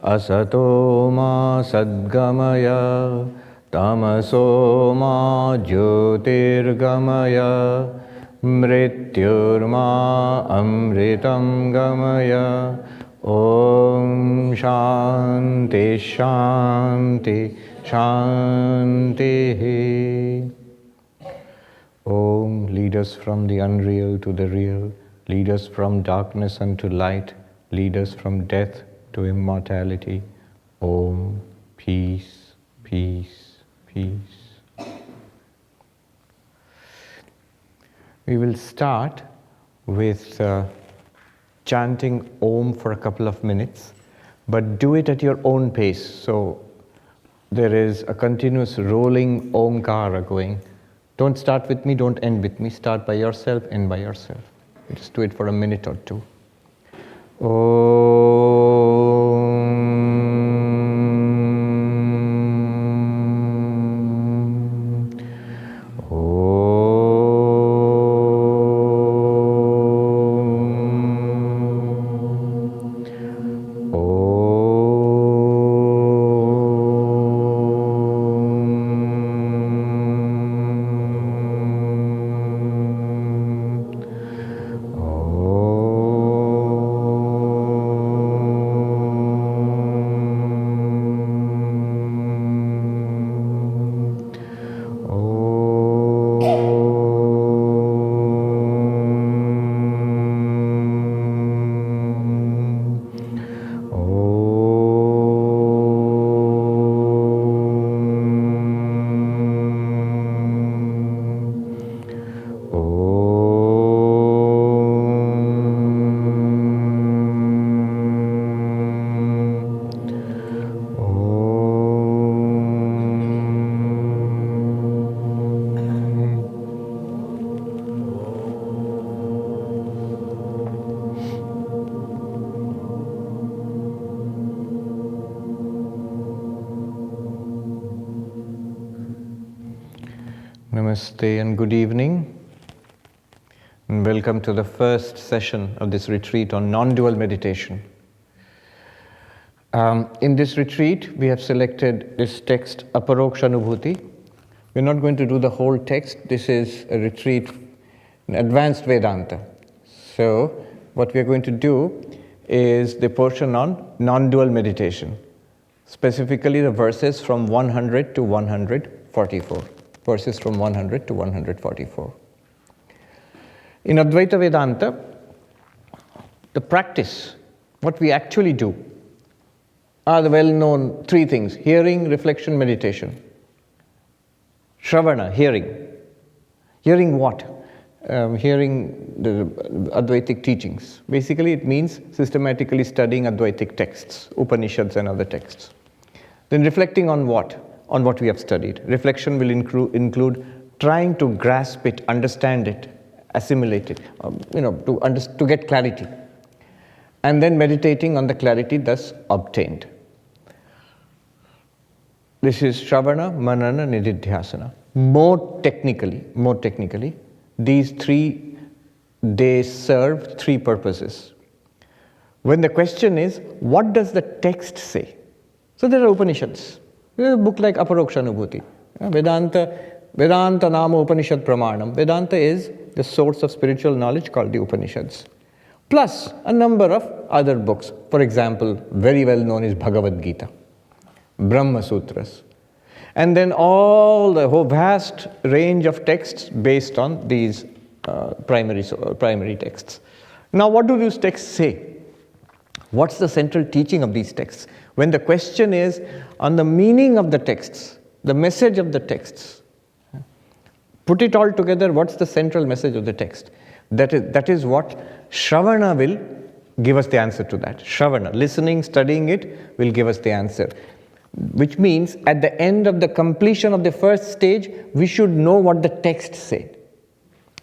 Asato ma sadgamaya, tamaso ma jyotirgamaya, mrityurma amritam gamaya. Om Shanti Shanti Shanti. Om, lead us from the unreal to the real, lead us from darkness unto light, lead us from death to immortality. Om, peace, peace, peace. We will start with chanting Om for a couple of minutes, but do it at your own pace. So there is a continuous rolling Omkara going. Don't start with me, don't end with me. Start by yourself, end by yourself. Just do it for a minute or two. Namaste and good evening, and welcome to the first session of this retreat on non-dual meditation. In this retreat, we have selected this text, Aparokshanubhuti. We're not going to do the whole text. This is a retreat in advanced Vedanta. So, what we're going to do is the portion on non-dual meditation, specifically the verses from 100 to 144. Verses from 100 to 144. In Advaita Vedanta, the practice, what we actually do, are the well-known three things: hearing, reflection, meditation. Shravana, hearing. Hearing what? Hearing the Advaitic teachings. Basically, it means systematically studying Advaitic texts, Upanishads and other texts. Then reflecting on what? On what we have studied. Reflection will include trying to grasp it, understand it, assimilate it, to get clarity. And then meditating on the clarity thus obtained. This is Shravana, Manana, Nididhyasana. More technically, these 3 days serve 3 purposes. When the question is, what does the text say? So there are Upanishads. There's a book like Aparokshanubhuti. Vedanta Nama Upanishad Pramanam. Vedanta is the source of spiritual knowledge called the Upanishads. Plus a number of other books. For example, very well known is Bhagavad Gita, Brahma Sutras. And then the whole vast range of texts based on these primary texts. Now, what do these texts say? What's the central teaching of these texts? When the question is on the meaning of the texts, the message of the texts, put it all together, what's the central message of the text? That is what Shravana will give us the answer to that. Shravana, listening, studying it, will give us the answer. Which means at the end of the completion of the first stage, we should know what the text said.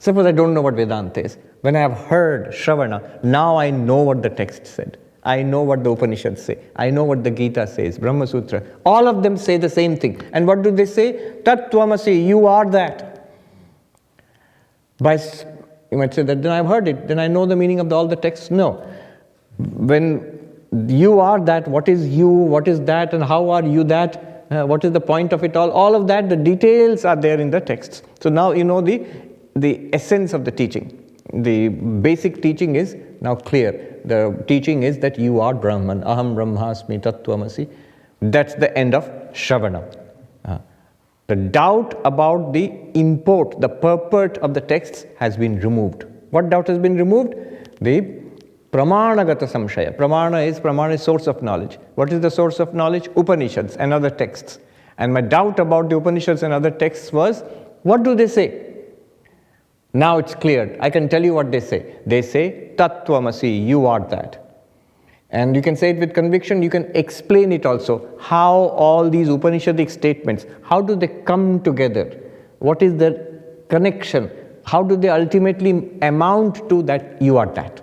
Suppose I don't know what Vedanta is. When I have heard Shravana, now I know what the text said. I know what the Upanishads say. I know what the Gita says, Brahma Sutra. All of them say the same thing. And what do they say? Tat Tvamasi, you are that. You might say that, then I've heard it, then I know the meaning of all the texts. No. When you are that, what is you, what is that, and how are you that, what is the point of it all of that, the details are there in the texts. So now you know the essence of the teaching. The basic teaching is now clear. The teaching is that you are Brahman, aham brahmasmi tattvamasi. That's the end of Shravana. The doubt about the import, the purport of the texts has been removed. What doubt has been removed? The pramanagata samshaya. Pramana is source of knowledge. What is the source of knowledge? Upanishads and other texts. And my doubt about the Upanishads and other texts was, what do they say? Now it's cleared. I can tell you what they say. They say, Tattvamasi, you are that. And you can say it with conviction, you can explain it also. How all these Upanishadic statements, how do they come together? What is the connection? How do they ultimately amount to that you are that?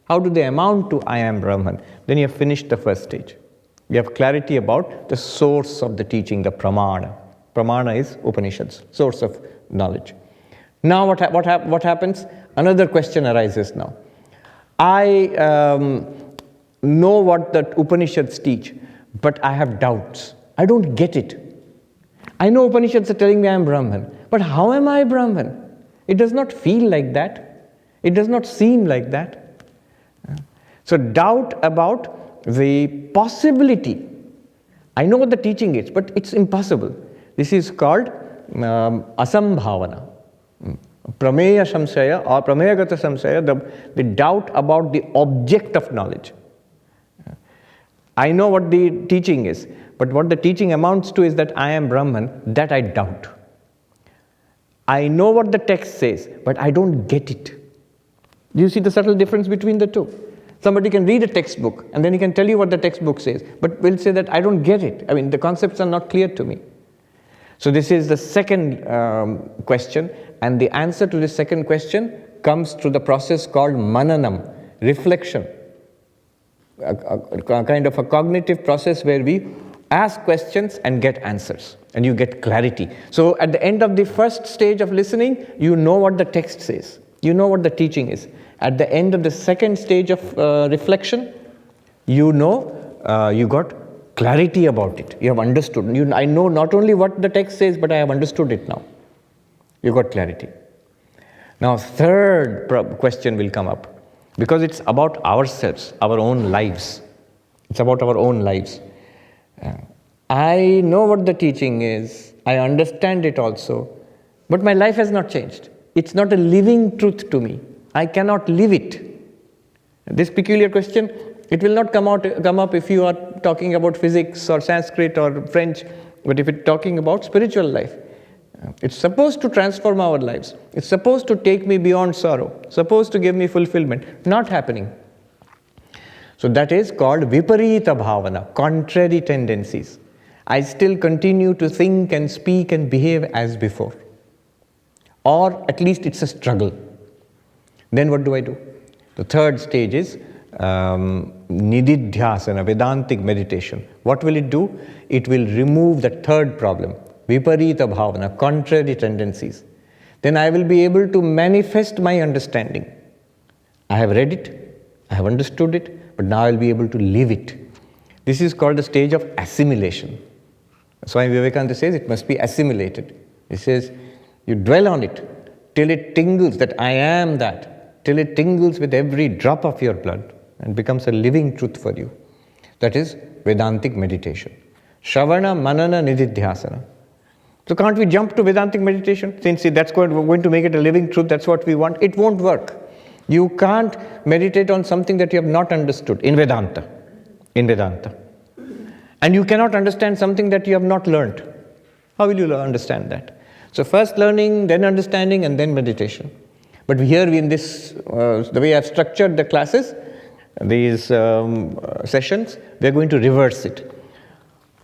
How do they amount to I am Brahman? Then you have finished the first stage. You have clarity about the source of the teaching, the pramana. Pramana is Upanishads, source of knowledge. Now what happens? Another question arises now. I know what the Upanishads teach, but I have doubts. I don't get it. I know Upanishads are telling me I am Brahman, but how am I Brahman? It does not feel like that. It does not seem like that. So doubt about the possibility. I know what the teaching is, but it's impossible. This is called asambhavana. Prameya samsaya or prameyagata samsaya, the doubt about the object of knowledge. I know what the teaching is, but what the teaching amounts to is that I am Brahman, that I doubt. I know what the text says, but I don't get it. Do you see the subtle difference between the two? Somebody can read a textbook and then he can tell you what the textbook says, but will say that I don't get it. I mean, the concepts are not clear to me. So this is the second question, and the answer to this second question comes through the process called mananam, reflection. A kind of a cognitive process where we ask questions and get answers, and you get clarity. So at the end of the first stage of listening, you know what the text says. You know what the teaching is. At the end of the second stage of reflection, you know you got clarity about it. You have understood. I know not only what the text says, but I have understood it now. You got clarity. Now, third question will come up. Because it's about ourselves, our own lives. It's about our own lives. I know what the teaching is. I understand it also. But my life has not changed. It's not a living truth to me. I cannot live it. This peculiar question, it will not come up if you are talking about physics or Sanskrit or French, but if it's talking about spiritual life. It's supposed to transform our lives. It's supposed to take me beyond sorrow. Supposed to give me fulfillment. Not happening. So that is called viparita bhavana, contrary tendencies. I still continue to think and speak and behave as before. Or at least it's a struggle. Then what do I do? The third stage is nididhyasana, Vedantic meditation. What will it do? It will remove the third problem. Viparita bhavana, contrary tendencies. Then I will be able to manifest my understanding. I have read it, I have understood it, but now I will be able to live it. This is called the stage of assimilation. Swami Vivekananda says it must be assimilated. He says, you dwell on it till it tingles that I am that, till it tingles with every drop of your blood and becomes a living truth for you. That is Vedantic meditation. Shravana, Manana, Nididhyasana. So can't we jump to Vedantic meditation? Since that's going to make it a living truth, that's what we want. It won't work. You can't meditate on something that you have not understood in Vedanta. And you cannot understand something that you have not learned. How will you understand that? So first learning, then understanding, and then meditation. But here in this, the way I've structured the classes, these sessions, we're going to reverse it.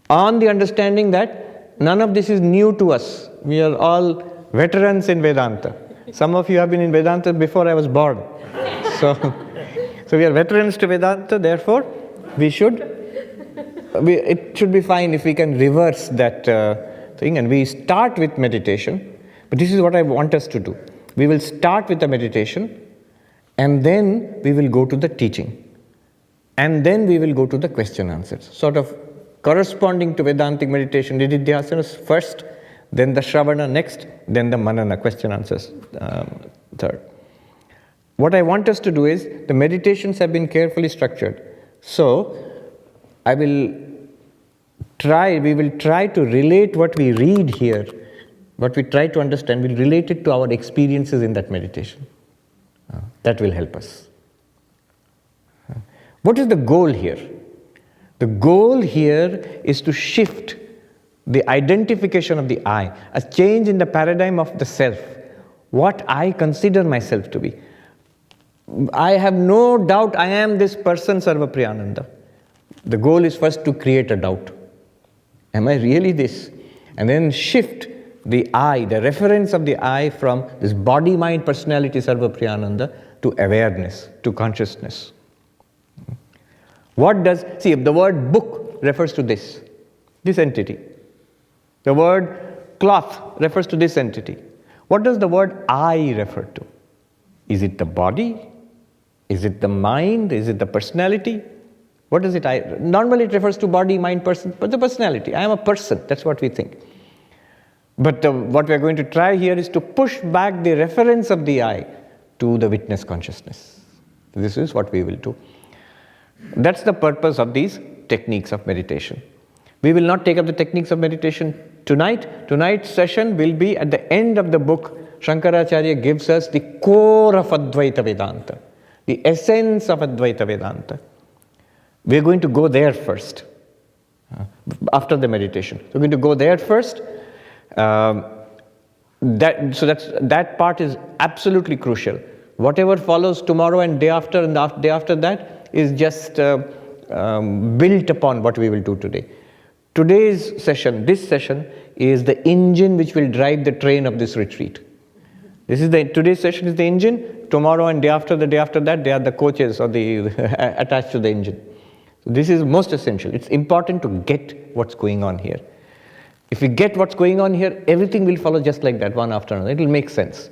On the understanding that none of this is new to us. We are all veterans in Vedanta. Some of you have been in Vedanta before I was born. So we are veterans to Vedanta, therefore it should be fine if we can reverse that thing, and we start with meditation. But this is what I want us to do. We will start with the meditation and then we will go to the teaching. And then we will go to the question answers, sort of corresponding to Vedantic meditation. Nididhyasanas first, then the Shravana next, then the Manana, question answers third. What I want us to do is, the meditations have been carefully structured. So, we will try to relate what we read here, what we try to understand, we'll relate it to our experiences in that meditation. That will help us. What is the goal here? The goal here is to shift the identification of the I, a change in the paradigm of the self, what I consider myself to be. I have no doubt I am this person, Sarvapriyananda. The goal is first to create a doubt. Am I really this? And then shift the I, the reference of the I, from this body-mind personality Sarvapriyananda to awareness, to consciousness. See, the word book refers to this entity. The word cloth refers to this entity. What does the word I refer to? Is it the body? Is it the mind? Is it the personality? What does it normally it refers to body, mind, person, but the personality. I am a person, that's what we think. But what we are going to try here is to push back the reference of the I to the witness consciousness. This is what we will do. That's the purpose of these techniques of meditation. We will not take up the techniques of meditation tonight. Tonight's session will be at the end of the book. Shankaracharya gives us the core of Advaita Vedanta, the essence of Advaita Vedanta. We're going to go there first, after the meditation. We're going to go there first. That part is absolutely crucial. Whatever follows tomorrow and day after and day after that is just built upon what we will do today. Today's session, this session, is the engine which will drive the train of this retreat. Today's session is the engine. Tomorrow and day after that, they are the coaches or the attached to the engine. So this is most essential. It's important to get what's going on here. If we get what's going on here, everything will follow just like that, one after another. It will make sense.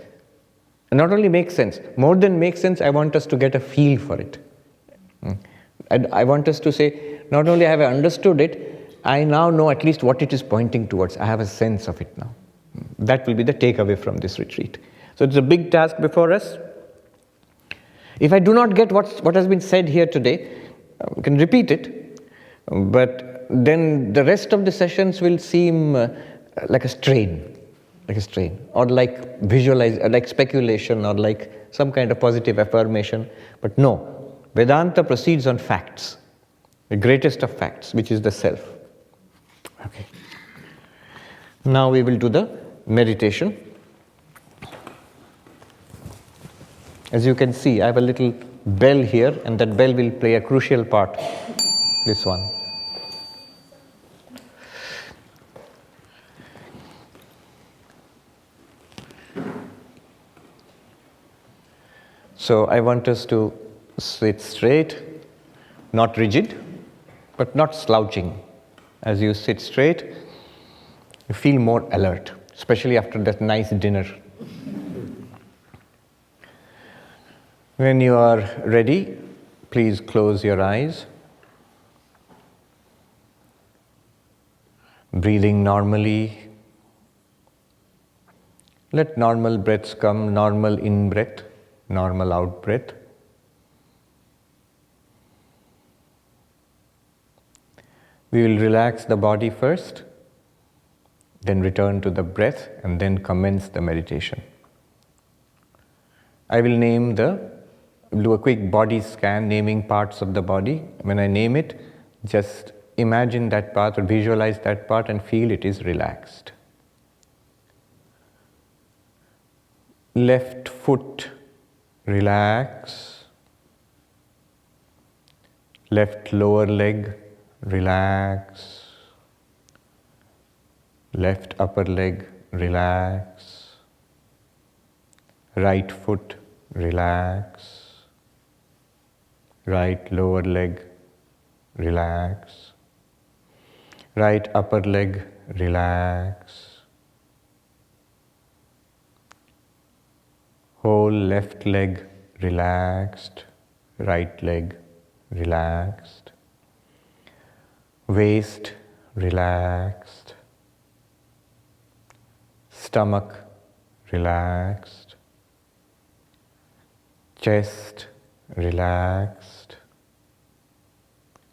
And not only make sense, more than make sense, I want us to get a feel for it. And I want us to say, not only have I understood it, I now know at least what it is pointing towards. I have a sense of it now. That will be the takeaway from this retreat. So it's a big task before us. If I do not get what has been said here today, we can repeat it, but then the rest of the sessions will seem like a strain, or like like speculation, or like some kind of positive affirmation. But no, Vedanta proceeds on facts, the greatest of facts, which is the self. Okay. Now we will do the meditation. As you can see, I have a little bell here, and that bell will play a crucial part. This one. So I want us to sit straight, not rigid, but not slouching. As you sit straight, you feel more alert, especially after that nice dinner. When you are ready, please close your eyes. Breathing normally. Let normal breaths come, normal in-breath, normal out-breath. We will relax the body first, then return to the breath, and then commence the meditation. I will do a quick body scan, naming parts of the body. When I name it, just imagine that part or visualize that part and feel it is relaxed. Left foot, relax. Left lower leg, relax. Left upper leg, relax. Right foot, relax. Right lower leg, relax. Right upper leg, relax. Whole left leg relaxed. Right leg relaxed. Waist, relaxed. Stomach, relaxed. Chest, relaxed.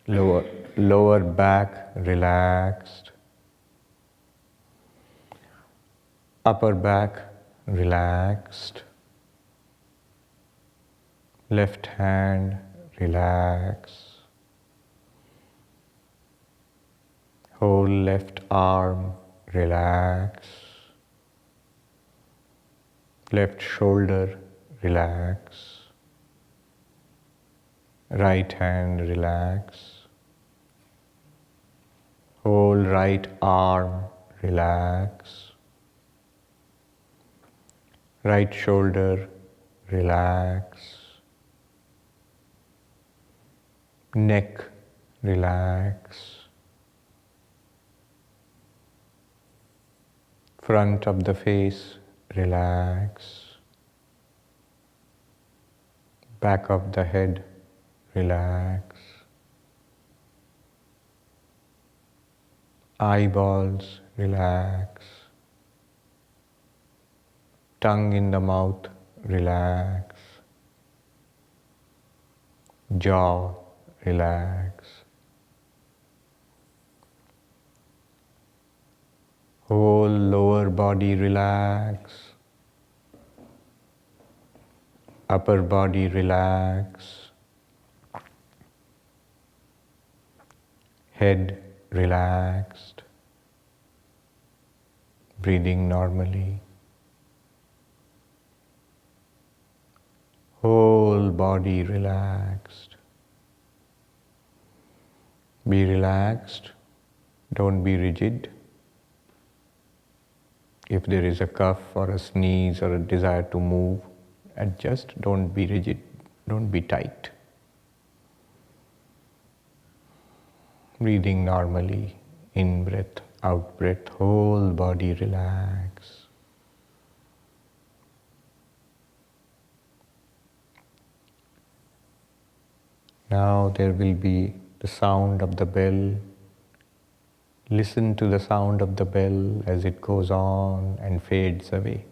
Lower back, relaxed. Upper back, relaxed. Left hand, relax. Whole left arm, relax. Left shoulder, relax. Right hand, relax. Whole right arm, relax. Right shoulder, relax. Neck, relax. Front of the face, relax. Back of the head, relax. Eyeballs, relax. Tongue in the mouth, relax. Jaw, relax. Whole lower body, relax. Upper body, relax. Head, relaxed. Breathing normally. Whole body relaxed. Be relaxed. Don't be rigid. If there is a cough or a sneeze or a desire to move, adjust. Don't be rigid. Don't be tight. Breathing normally. In breath, out breath. Whole body relax. Now there will be the sound of the bell. Listen to the sound of the bell as it goes on and fades away.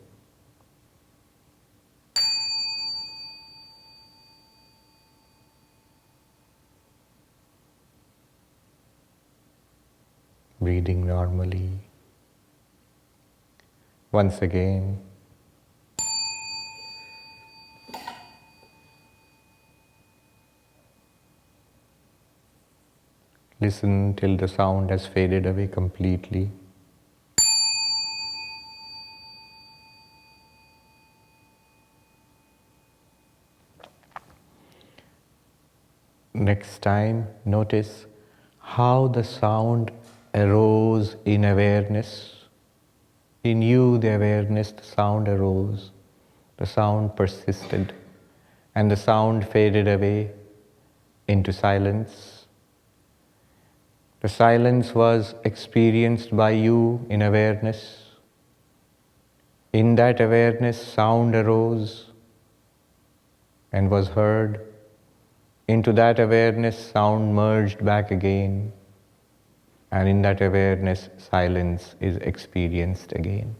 Breathing normally. Once again. Listen till the sound has faded away completely. Next time, notice how the sound arose in awareness. In you, the awareness, the sound arose, the sound persisted, and the sound faded away into silence. The silence was experienced by you in awareness. In that awareness, sound arose and was heard. Into that awareness, sound merged back again. And in that awareness, silence is experienced again.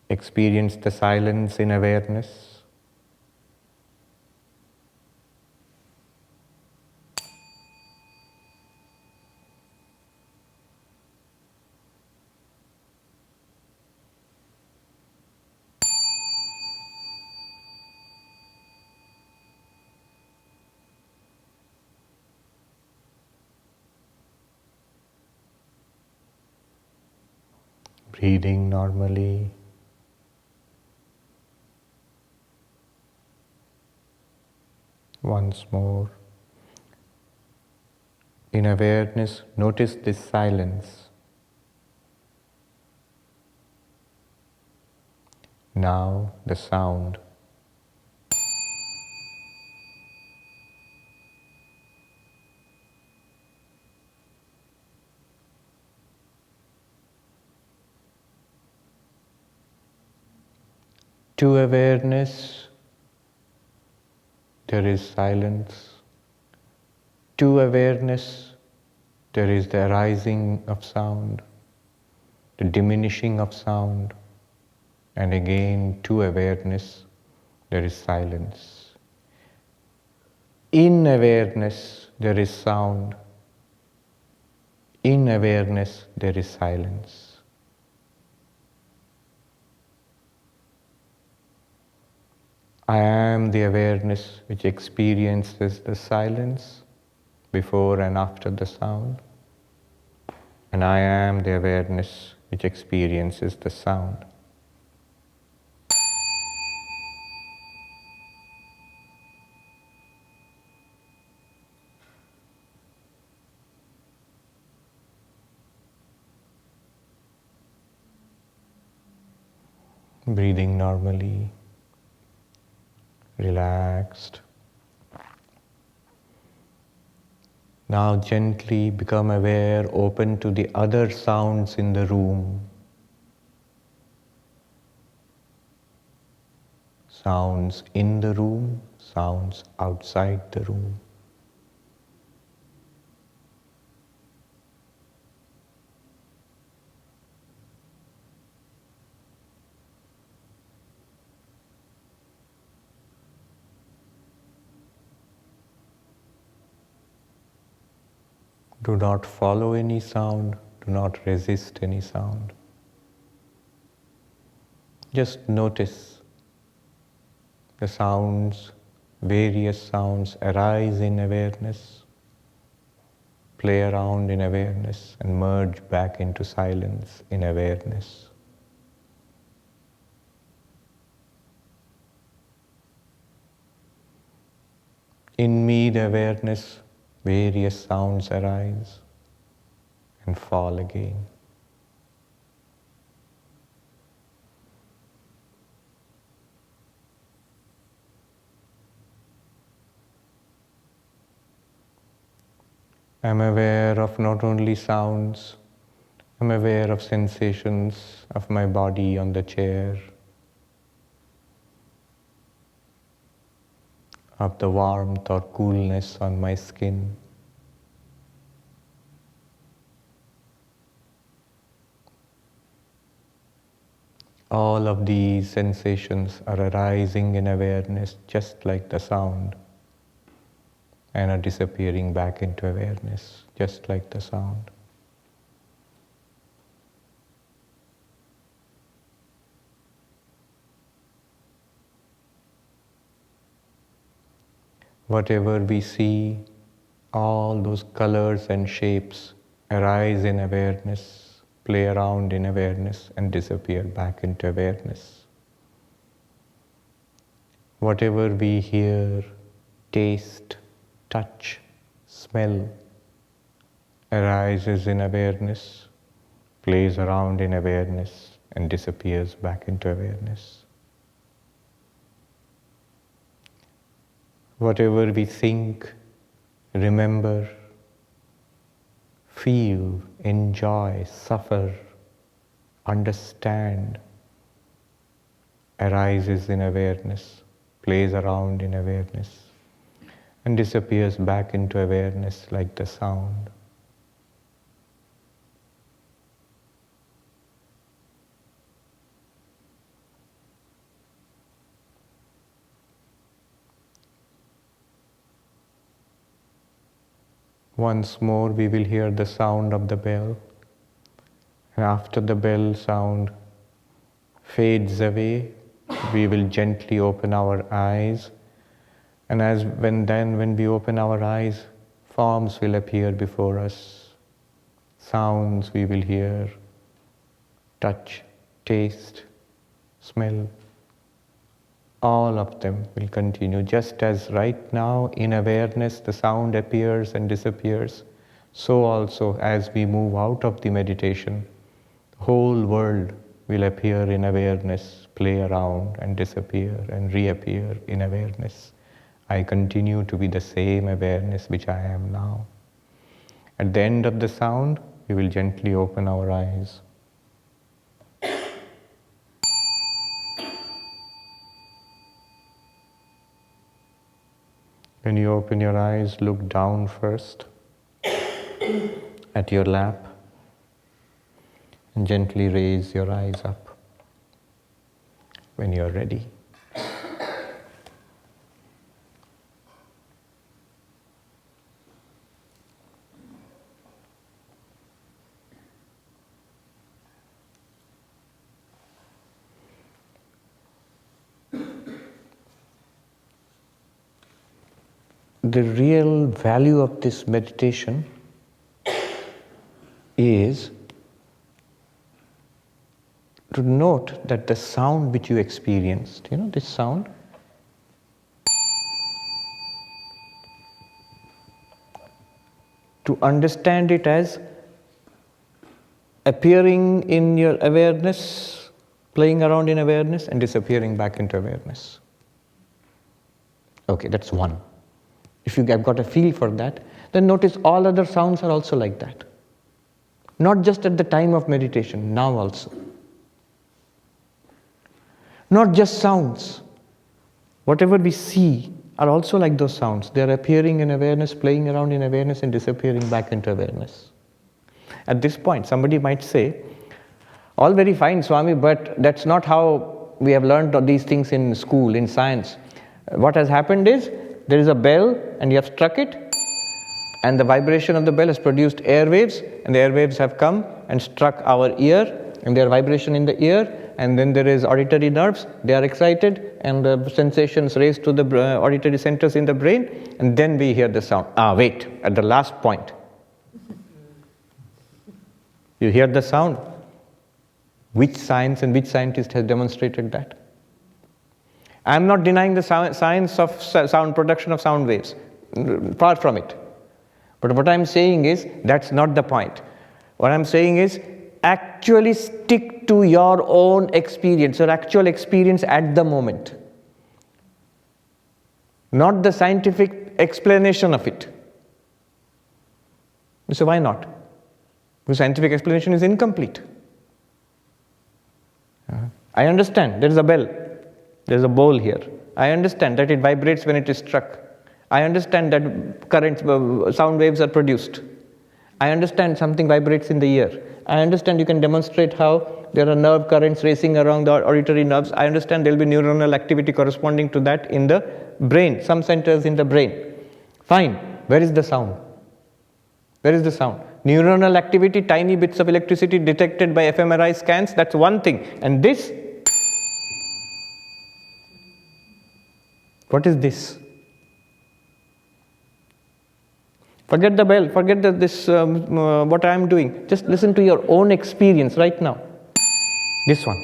Experience the silence in awareness. Breathing normally. Once more. In awareness, notice this silence. Now the sound. To awareness, there is silence. To awareness, there is the arising of sound, the diminishing of sound, and again to awareness, there is silence. In awareness, there is sound. In awareness, there is silence. I am the awareness which experiences the silence before and after the sound. And I am the awareness which experiences the sound. Breathing normally, relaxed. Now gently become aware, open to the other sounds in the room. Sounds in the room, sounds outside the room. Do not follow any sound, do not resist any sound. Just notice the sounds, various sounds arise in awareness, play around in awareness, and merge back into silence in awareness. In me, the awareness, various sounds arise and fall again. I am aware of not only sounds, I am aware of sensations of my body on the chair, of the warmth or coolness on my skin. All of these sensations are arising in awareness just like the sound and are disappearing back into awareness just like the sound. Whatever we see, all those colors and shapes arise in awareness, play around in awareness, and disappear back into awareness. Whatever we hear, taste, touch, smell, arises in awareness, plays around in awareness, and disappears back into awareness. Whatever we think, remember, feel, enjoy, suffer, understand, arises in awareness, plays around in awareness, and disappears back into awareness like the sound. Once more we will hear the sound of the bell, and after the bell sound fades away, we will gently open our eyes, and when we open our eyes, forms will appear before us, sounds we will hear, touch, taste, smell. All of them will continue. Just as right now in awareness the sound appears and disappears, so also as we move out of the meditation, the whole world will appear in awareness, play around and disappear and reappear in awareness. I continue to be the same awareness which I am now. At the end of the sound, we will gently open our eyes. When you open your eyes, look down first at your lap and gently raise your eyes up when you are ready. The real value of this meditation is to note that the sound which you experienced, this sound, to understand it as appearing in your awareness, playing around in awareness and disappearing back into awareness. Okay, that's one. If you have got a feel for that, then notice all other sounds are also like that. Not just at the time of meditation, now also. Not just sounds. Whatever we see are also like those sounds. They are appearing in awareness, playing around in awareness and disappearing back into awareness. At this point, somebody might say, all very fine, Swami, but that's not how we have learned all these things in school, in science. What has happened is, there is a bell and you have struck it and the vibration of the bell has produced airwaves and the airwaves have come and struck our ear and there are vibration in the ear and then there is auditory nerves, they are excited and the sensations raise to the auditory centers in the brain and then we hear the sound. Wait, at the last point. You hear the sound. Which science and which scientist has demonstrated that? I am not denying the science of sound, production of sound waves. Far from it. But what I am saying is, that's not the point. What I am saying is, actually stick to your own experience, your actual experience at the moment. Not the scientific explanation of it. So why not? Because scientific explanation is incomplete. I understand, there is a bell. There is a bowl here. I understand that it vibrates when it is struck. I understand that currents, sound waves are produced. I understand something vibrates in the ear. I understand you can demonstrate how there are nerve currents racing around the auditory nerves. I understand there will be neuronal activity corresponding to that in the brain, some centers in the brain. Fine. Where is the sound? Where is the sound? Neuronal activity, tiny bits of electricity detected by fMRI scans, that's one thing. And this? What is this? Forget the bell, forget what I am doing. Just listen to your own experience right now. This one.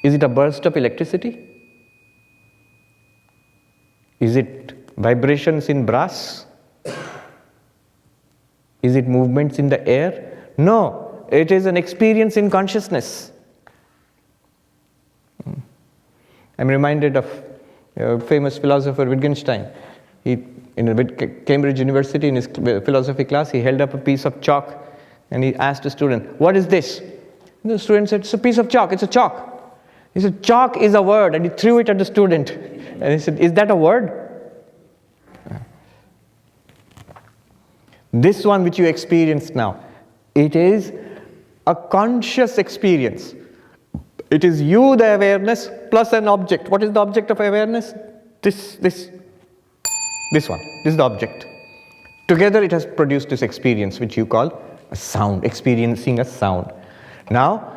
Is it a burst of electricity? Is it vibrations in brass? Is it movements in the air? No, it is an experience in consciousness. I'm reminded of famous philosopher Wittgenstein. In Cambridge University, in his philosophy class, he held up a piece of chalk and he asked a student, "What is this?" And the student said, "It's a piece of chalk, it's a chalk." He said, "Chalk is a word," and he threw it at the student. And he said, "Is that a word?" This one which you experience now, it is a conscious experience. It is you, the awareness, plus an object. What is the object of awareness? This one. This is the object. Together it has produced this experience which you call a sound, experiencing a sound. Now,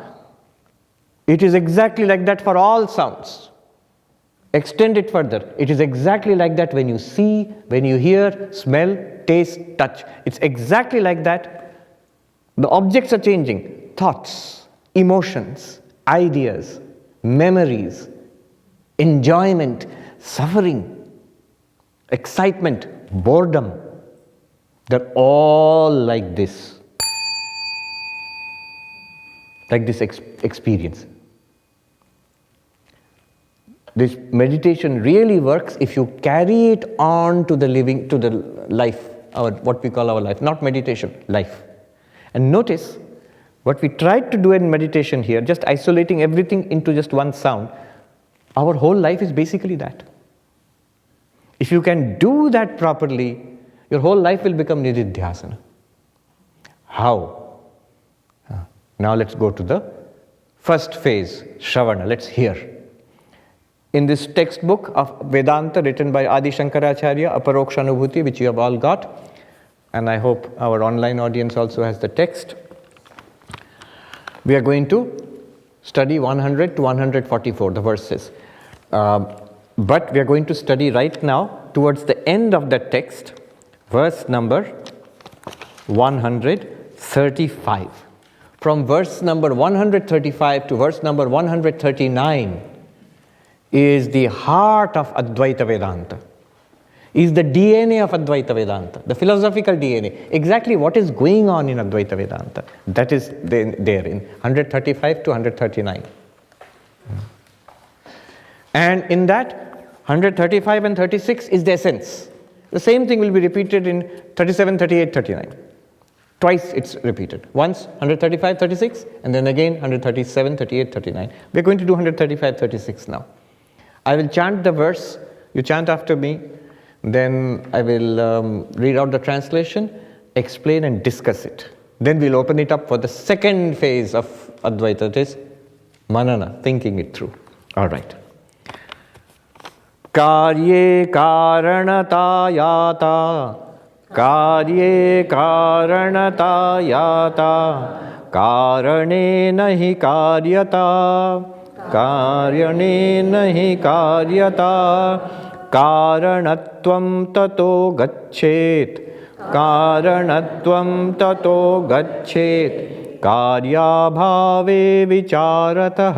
it is exactly like that for all sounds. Extend it further. It is exactly like that when you see, when you hear, smell, taste, touch. It's exactly like that. The objects are changing. Thoughts, emotions, ideas, memories, enjoyment, suffering, excitement, boredom. They're all like this. Like this experience. This meditation really works if you carry it on to the living, to the life, what we call our life, not meditation, life. And notice, what we tried to do in meditation here, just isolating everything into just one sound, our whole life is basically that. If you can do that properly, your whole life will become nididhyasana. How? Now let's go to the first phase, Shravana. Let's hear. In this textbook of Vedanta written by Adi Shankaracharya, Aparokshanubhuti, which you have all got, and I hope our online audience also has the text, we are going to study 100 to 144, the verses. But we are going to study right now, towards the end of the text, verse number 135. From verse number 135 to verse number 139 is the heart of Advaita Vedanta, is the DNA of Advaita Vedanta, the philosophical DNA. Exactly what is going on in Advaita Vedanta, that is there in 135 to 139. And in that, 135 and 36 is the essence. The same thing will be repeated in 37, 38, 39. Twice it's repeated. Once 135, 36, and then again 137, 38, 39. We're going to do 135, 36 now. I will chant the verse, you chant after me, then I will read out the translation, explain and discuss it. Then we'll open it up for the second phase of Advaita, that is manana, thinking it through. All right. Karye karanata yata, karye karanata yata, karane nahi karyata, karyane nahi karyata, karanatvam tato gacchet, karanatvam tato gacchet, karyabhave vicharatah,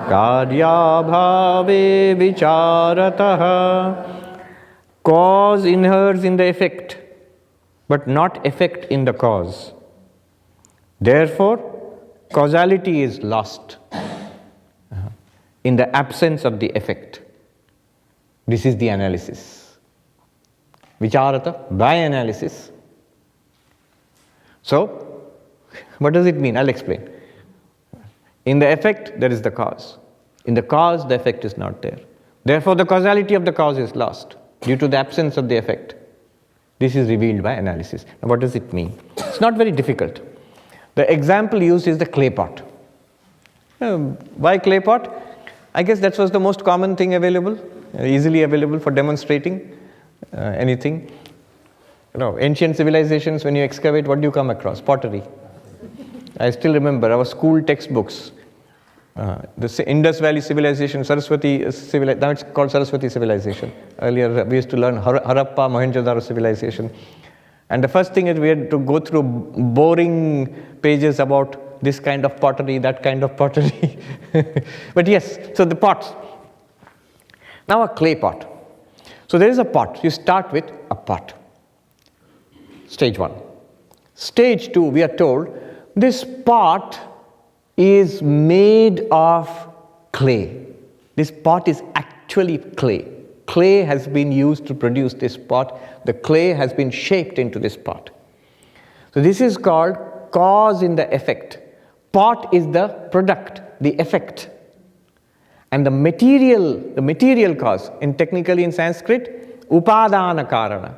karyabhave vicharatah. Cause inheres in the effect, but not effect in the cause. Therefore, causality is lost in the absence of the effect. This is the analysis. Vicharata, by analysis. So, what does it mean? I'll explain. In the effect, there is the cause. In the cause, the effect is not there. Therefore, the causality of the cause is lost due to the absence of the effect. This is revealed by analysis. Now, what does it mean? It's not very difficult. The example used is the clay pot. Why clay pot? I guess that was the most common thing available, easily available for demonstrating anything. Ancient civilizations, when you excavate, what do you come across? Pottery. I still remember our school textbooks. The Indus Valley civilization, Saraswati civilization, now it's called Saraswati civilization. Earlier we used to learn Harappa, Mohenjo-daro civilization. And the first thing is we had to go through boring pages about this kind of pottery, that kind of pottery. But yes, so the pots. Now a clay pot. So there is a pot. You start with a pot. Stage 1. Stage 2, we are told, this pot is made of clay. This pot is actually clay. Clay has been used to produce this pot. The clay has been shaped into this pot. So this is called cause in the effect. Pot is the product, the effect. And the material cause, technically in Sanskrit, upadana karana.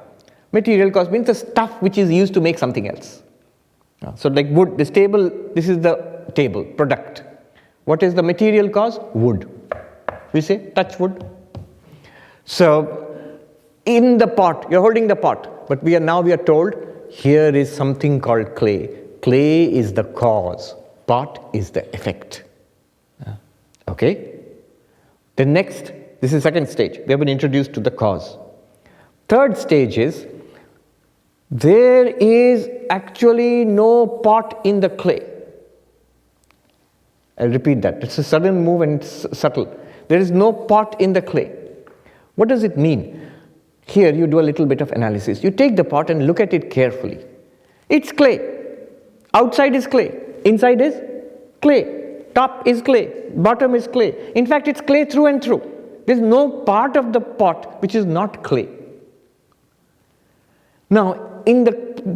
Material cause means the stuff which is used to make something else. So like wood, this table, this is the table, product. What is the material cause? Wood. We say, touch wood. So, in the pot, you're holding the pot, but we are told, here is something called clay. Clay is the cause, pot is the effect. Okay? The next, this is second stage. We have been introduced to the cause. Third stage is, there is actually no pot in the clay. I'll repeat that. It's a sudden move and it's subtle. There is no pot in the clay. What does it mean? Here you do a little bit of analysis. You take the pot and look at it carefully. It's clay. Outside is clay. Inside is clay. Top is clay. Bottom is clay. In fact, it's clay through and through. There's no part of the pot which is not clay. Now, in the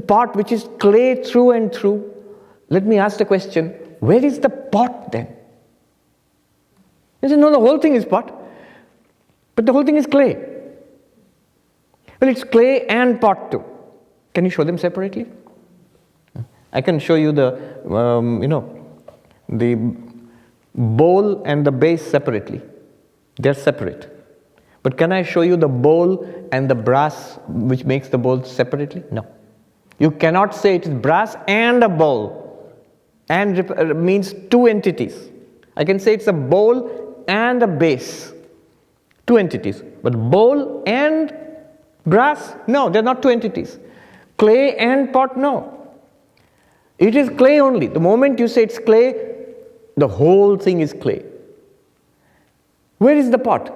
pot which is clay through and through, let me ask the question, where is the pot then? You say, no, the whole thing is pot, but the whole thing is clay. Well, it's clay and pot too. Can you show them separately? I can show you the bowl and the base separately. They're separate. But can I show you the bowl and the brass which makes the bowl separately? No. You cannot say it is brass and a bowl. And means two entities. I can say it's a bowl and a base. Two entities. But bowl and brass? No, they're not two entities. Clay and pot? No. It is clay only. The moment you say it's clay, the whole thing is clay. Where is the pot?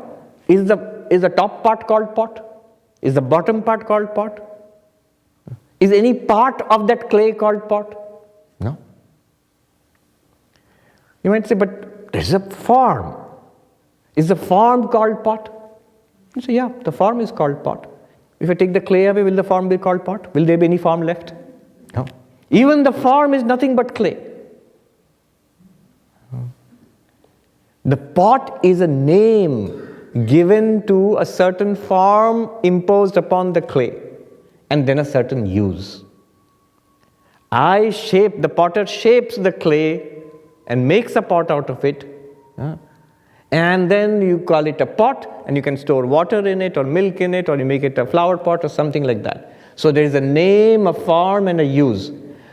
Is the top part called pot? Is the bottom part called pot? Is any part of that clay called pot? No. You might say, but there's a form. Is the form called pot? You say, yeah, the form is called pot. If I take the clay away, will the form be called pot? Will there be any form left? No. Even the form is nothing but clay. The pot is a name given to a certain form imposed upon the clay, and then a certain use. The potter shapes the clay and makes a pot out of it, and then you call it a pot, and you can store water in it or milk in it, or you make it a flower pot or something like that. So there is a name, a form, and a use.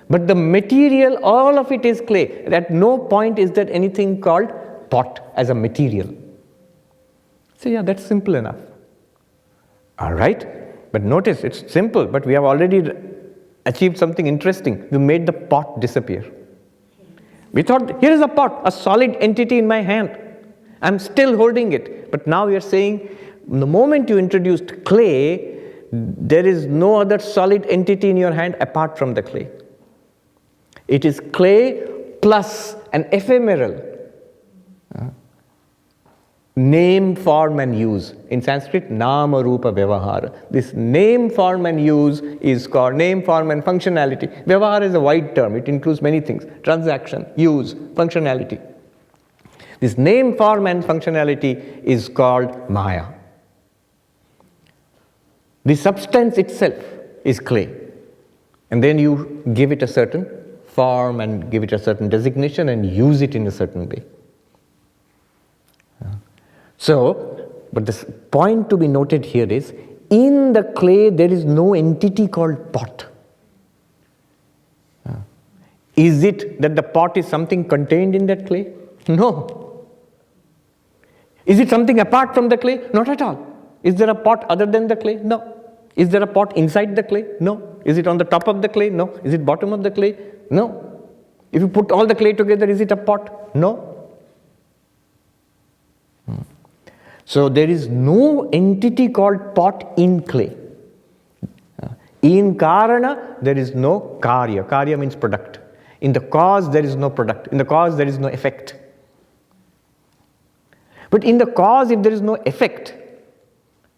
But the material, all of it is clay. At no point is there anything called pot as a material. So yeah, that's simple enough. All right? But notice, it's simple, but we have already achieved something interesting. We made the pot disappear. We thought, here is a pot, a solid entity in my hand. I'm still holding it. But now we are saying, the moment you introduced clay, there is no other solid entity in your hand apart from the clay. It is clay plus an ephemeral name, form, and use. In Sanskrit, nama, rupa, vyavahara. This name, form, and use is called name, form, and functionality. Vyavahara is a wide term. It includes many things. Transaction, use, functionality. This name, form, and functionality is called Maya. The substance itself is clay. And then you give it a certain form and give it a certain designation and use it in a certain way. So, but the point to be noted here is, in the clay there is no entity called pot. Is it that the pot is something contained in that clay? No. Is it something apart from the clay? Not at all. Is there a pot other than the clay? No. Is there a pot inside the clay? No. Is it on the top of the clay? No. Is it bottom of the clay? No. If you put all the clay together, is it a pot? No. So there is no entity called pot in clay. In karana, there is no karya. Karya means product. In the cause, there is no product. In the cause, there is no effect. But in the cause, if there is no effect,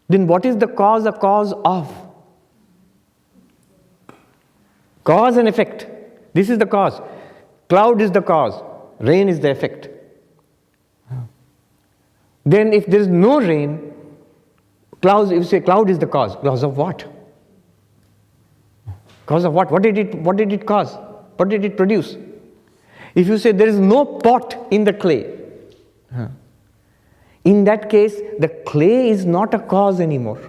then what is the cause a cause of? Cause and effect. This is the cause. Cloud is the cause. Rain is the effect. Then if there is no rain, clouds, if you say cloud is the cause, cause of what? Cause of what? What did it cause? What did it produce? If you say there is no pot in the clay, in that case, the clay is not a cause anymore.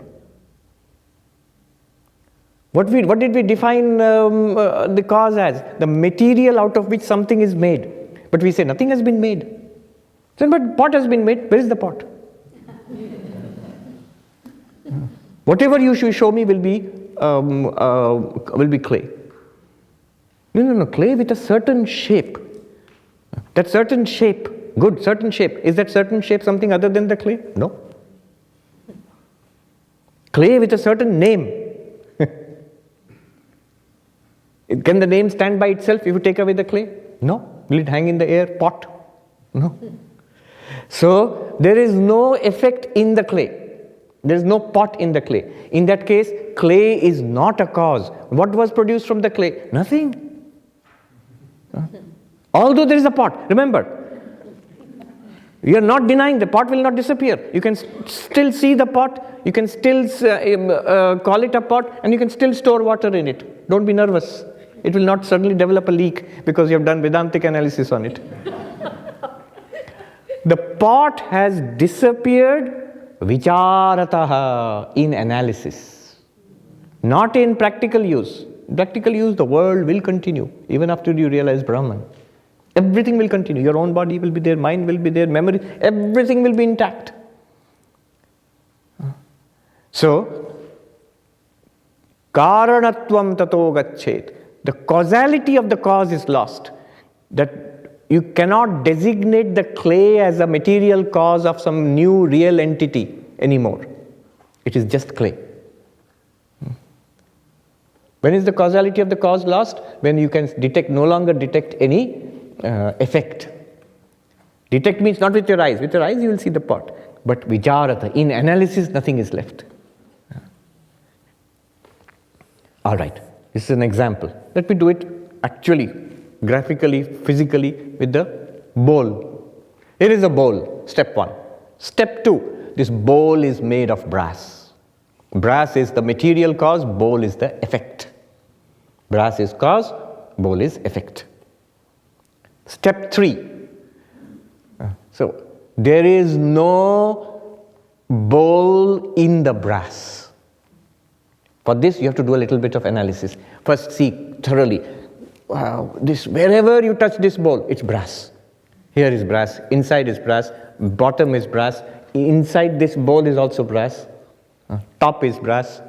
What did we define the cause as? The material out of which something is made. But we say nothing has been made. So, but pot has been made. Where is the pot? Whatever you show me will be clay. No. Clay with a certain shape. That certain shape, good, certain shape. Is that certain shape something other than the clay? No. Clay with a certain name. Can the name stand by itself if you take away the clay? No. Will it hang in the air? Pot? No. So, there is no effect in the clay. There is no pot in the clay. In that case, clay is not a cause. What was produced from the clay? Nothing. Although there is a pot. Remember, You are not denying the pot will not disappear. You can still see the pot, you can still call it a pot, and you can still store water in it. Don't be nervous. It will not suddenly develop a leak because you have done Vedantic analysis on it. The pot has disappeared vicharataha, in analysis, not in practical use. In practical use, the world will continue even after you realize Brahman. Everything will continue. Your own body will be there, mind will be there, memory, everything will be intact. So, karanatvam tato gachet. The causality of the cause is lost. That you cannot designate the clay as a material cause of some new real entity anymore. It is just clay. When is the causality of the cause lost? When you can no longer detect any effect. Detect means not with your eyes. With your eyes you will see the pot. But vicharata, in analysis, nothing is left. All right, this is an example. Let me do it actually, graphically, physically with the bowl. Here is a bowl, step 1. Step 2, this bowl is made of brass. Brass is the material cause, bowl is the effect. Brass is cause, bowl is effect. Step 3. So, there is no bowl in the brass. For this, you have to do a little bit of analysis. First, see thoroughly. Wow, wherever you touch this bowl, it's brass. Here is brass, inside is brass, bottom is brass, inside this bowl is also brass, top is brass.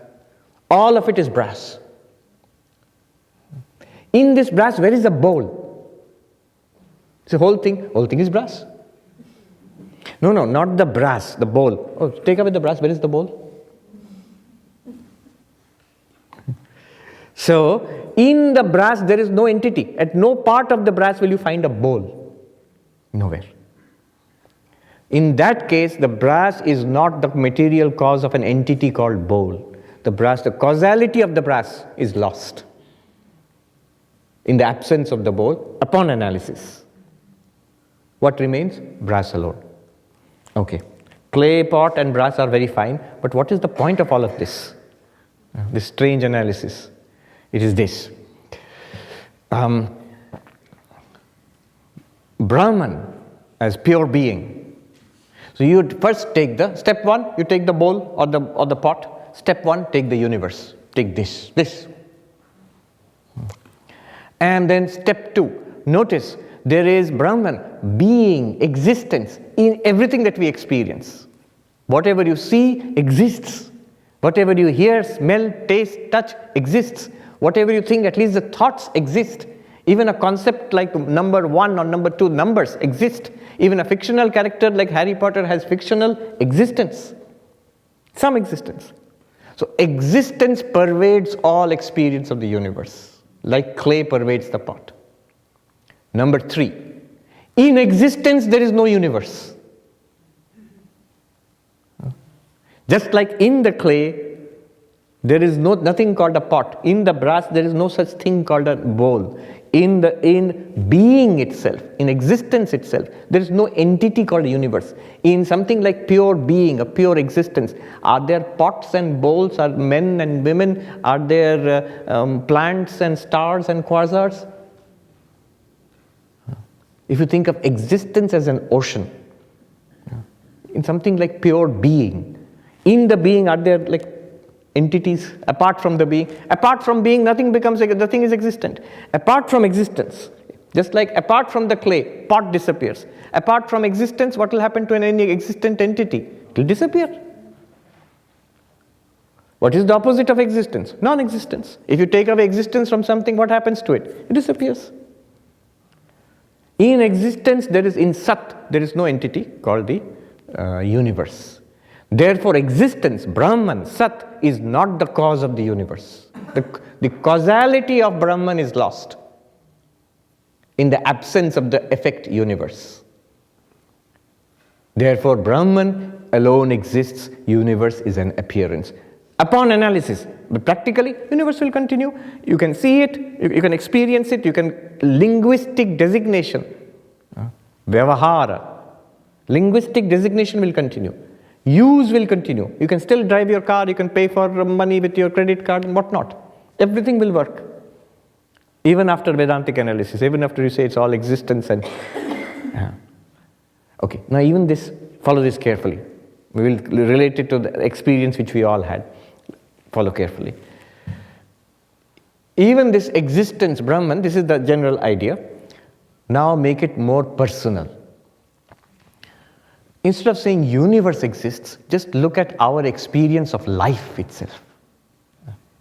All of it is brass. In this brass, where is the bowl? The whole thing is brass. No, not the brass, the bowl. Oh, take away the brass, where is the bowl? So, in the brass there is no entity. At no part of the brass will you find a bowl. Nowhere. In that case, the brass is not the material cause of an entity called bowl. The causality of the brass is lost in the absence of the bowl upon analysis. What remains? Brass alone. Okay. Clay pot and brass are very fine, but what is the point of all of this? This strange analysis. It is this. Brahman as pure being. So you first take step 1, you take the bowl or the pot. Step 1, take the universe. Take this. And then step 2, notice there is Brahman, being, existence in everything that we experience. Whatever you see exists. Whatever you hear, smell, taste, touch exists. Whatever you think, at least the thoughts exist. Even a concept like number 1 or number 2 numbers exist. Even a fictional character like Harry Potter has fictional existence. Some existence. So existence pervades all experience of the universe, like clay pervades the pot. Number 3, in existence there is no universe. Just like in the clay, there is nothing called a pot. In the brass, there is no such thing called a bowl. In being itself, in existence itself, there is no entity called a universe. In something like pure being, a pure existence, are there pots and bowls? Are men and women? Are there plants and stars and quasars? If you think of existence as an ocean, in something like pure being, in the being, are there like entities apart from the being? Apart from being, nothing is existent. Apart from existence, just like apart from the clay, pot disappears. Apart from existence, what will happen to any existent entity? It will disappear. What is the opposite of existence? Non-existence. If you take away existence from something, what happens to it? It disappears. In existence, in Sat, there is no entity called the universe. Therefore, existence, Brahman, Sat, is not the cause of the universe. The causality of Brahman is lost in the absence of the effect universe. Therefore, Brahman alone exists, universe is an appearance. Upon analysis, but practically, universe will continue. You can see it, you can experience it, you can linguistic designation, vyavahara. Linguistic designation will continue. Use will continue. You can still drive your car, you can pay for money with your credit card and whatnot. Everything will work. Even after Vedantic analysis, even after you say it's all existence and... Okay, now even this, follow this carefully. We will relate it to the experience which we all had. Follow carefully. Even this existence, Brahman, this is the general idea. Now make it more personal. Instead of saying universe exists, just look at our experience of life itself.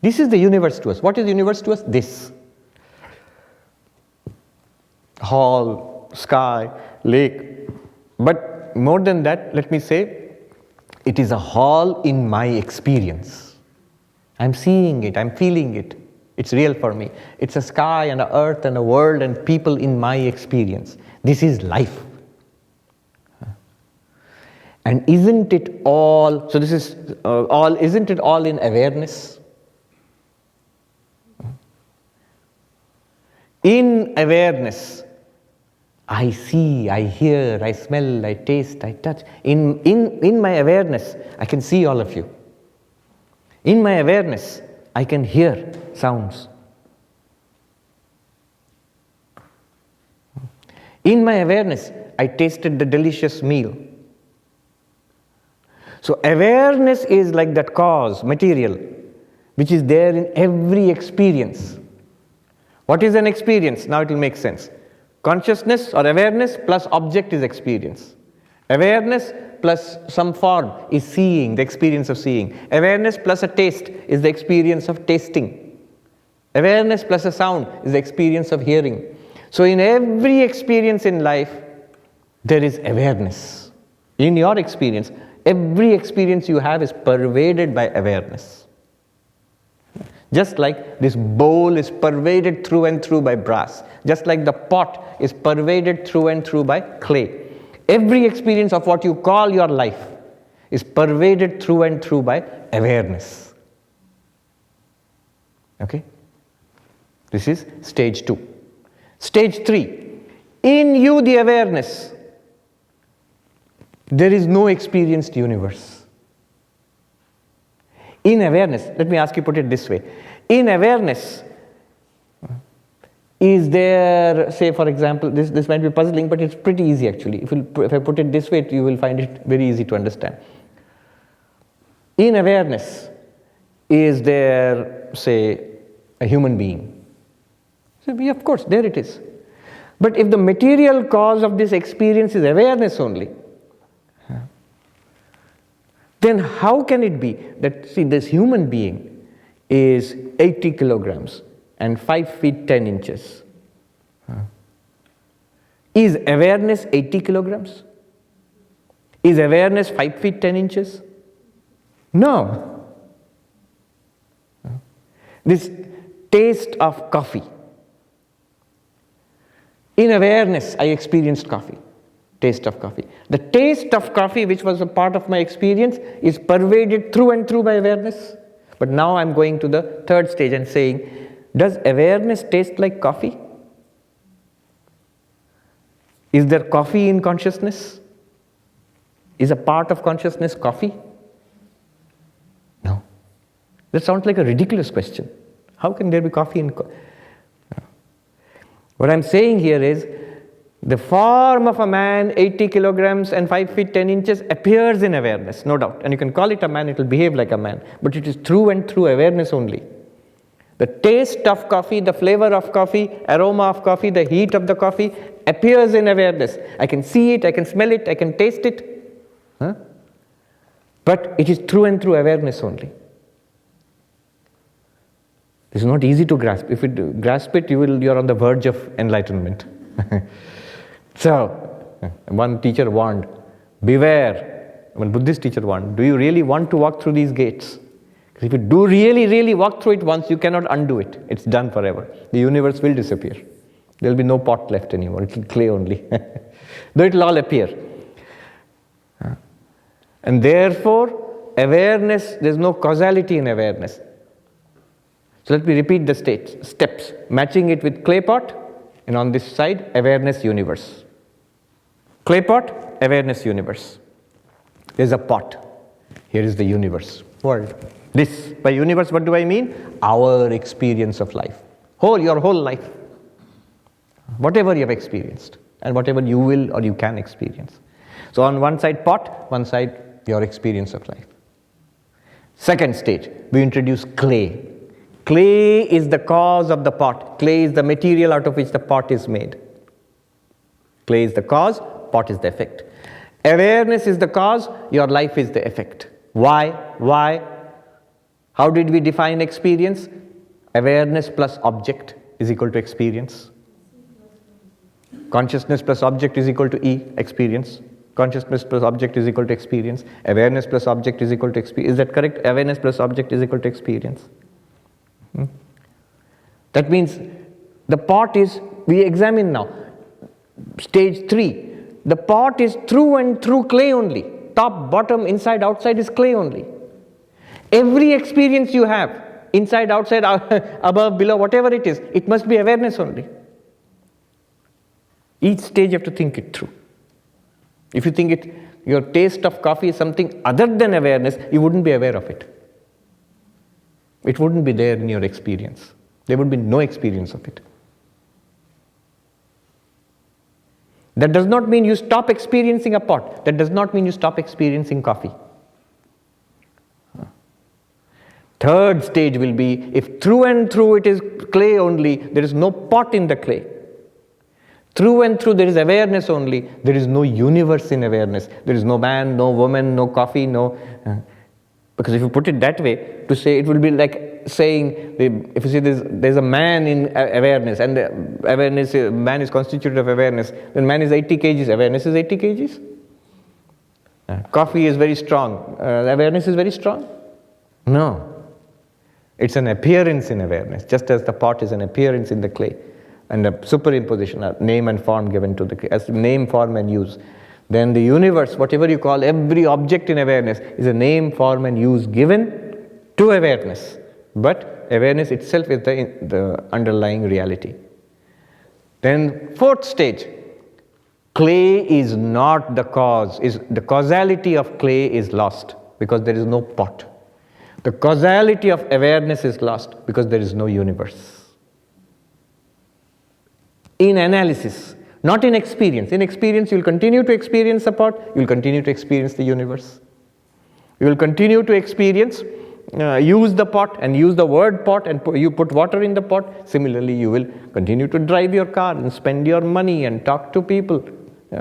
This is the universe to us. What is universe to us? This. Hall, sky, lake. But more than that, let me say, it is a hall in my experience. I'm seeing it, I'm feeling it. It's real for me. It's a sky and an earth and a world and people in my experience. This is life. And isn't it all, so this is all, isn't it all in awareness? In awareness, I see, I hear, I smell, I taste, I touch. In my awareness, I can see all of you. In my awareness, I can hear sounds. In my awareness, I tasted the delicious meal. So awareness is like that cause, material, which is there in every experience. What is an experience? Now it will make sense. Consciousness or awareness plus object is experience. Awareness plus some form is seeing, the experience of seeing. Awareness plus a taste is the experience of tasting. Awareness plus a sound is the experience of hearing. So in every experience in life, there is awareness. In your experience, every experience you have is pervaded by awareness. Just like this bowl is pervaded through and through by brass. Just like the pot is pervaded through and through by clay. Every experience of what you call your life is pervaded through and through by awareness. Okay? This is stage 2. Stage 3. In you, the awareness. There is no experienced universe. In awareness, let me ask you, put it this way. In awareness, is there, say for example, this might be puzzling, but it's pretty easy actually. If I put it this way, you will find it very easy to understand. In awareness, is there, say, a human being? So, of course, there it is. But if the material cause of this experience is awareness only, then how can it be that, see, this human being is 80 kilograms and 5 feet 10 inches? Is awareness 80 kilograms? Is awareness 5 feet 10 inches? No. This taste of coffee. In awareness, I experienced coffee. Taste of coffee. The taste of coffee, which was a part of my experience, is pervaded through and through by awareness. But now I'm going to the third stage and saying, does awareness taste like coffee? Is there coffee in consciousness? Is a part of consciousness coffee? No. That sounds like a ridiculous question. How can there be coffee in What I'm saying here is, the form of a man, 80 kilograms and 5 feet 10 inches, appears in awareness, no doubt. And you can call it a man, it will behave like a man. But it is through and through awareness only. The taste of coffee, the flavor of coffee, aroma of coffee, the heat of the coffee appears in awareness. I can see it, I can smell it, I can taste it. But it is through and through awareness only. This is not easy to grasp. If you grasp it, you're on the verge of enlightenment. So, one teacher warned, beware. One Buddhist teacher warned, do you really want to walk through these gates? Because if you do really walk through it once, you cannot undo it. It's done forever. The universe will disappear. There will be no pot left anymore. It will clay only. Though it will all appear. And therefore, awareness, there's no causality in awareness. So let me repeat the steps. Matching it with clay pot, and on this side, awareness universe. Clay pot, awareness, universe. There's a pot. Here is the universe, world. This, by universe, what do I mean? Our experience of life. Your whole life. Whatever you have experienced, and whatever you will or you can experience. So on one side pot, one side your experience of life. Second stage, we introduce clay. Clay is the cause of the pot. Clay is the material out of which the pot is made. Clay is the cause, pot is the effect. Awareness is the cause, your life is the effect. Why? How did we define experience? Awareness plus object is equal to experience. Consciousness plus object is equal to E, experience. Consciousness plus object is equal to experience. Awareness plus object is equal to experience. Is that correct? Awareness plus object is equal to experience. That means the pot is, we examine now, stage 3. The pot is through and through clay only. Top, bottom, inside, outside is clay only. Every experience you have, inside, outside, above, below, whatever it is, it must be awareness only. Each stage you have to think it through. If you think your taste of coffee is something other than awareness, you wouldn't be aware of it. It wouldn't be there in your experience. There would be no experience of it. That does not mean you stop experiencing a pot. That does not mean you stop experiencing coffee. Third stage will be, if through and through it is clay only, there is no pot in the clay. Through and through there is awareness only, there is no universe in awareness. There is no man, no woman, no coffee, no... because if you put it that way, to say, it will be like saying, if you see there's a man in awareness, and awareness, man is constituted of awareness, then man is 80 kgs, awareness is 80 kgs. Coffee is very strong, awareness is very strong? No. It's an appearance in awareness, just as the pot is an appearance in the clay. And a superimposition, a name and form given to the clay, as name, form and use. Then the universe, whatever you call every object in awareness, is a name, form and use given to awareness. But awareness itself is the underlying reality. Then fourth stage, clay is not the cause. The causality of clay is lost because there is no pot. The causality of awareness is lost because there is no universe. In analysis, not in experience. In experience, you will continue to experience a pot, you will continue to experience the universe. You will continue to experience, use the pot and use the word pot, and you put water in the pot. Similarly, you will continue to drive your car and spend your money and talk to people.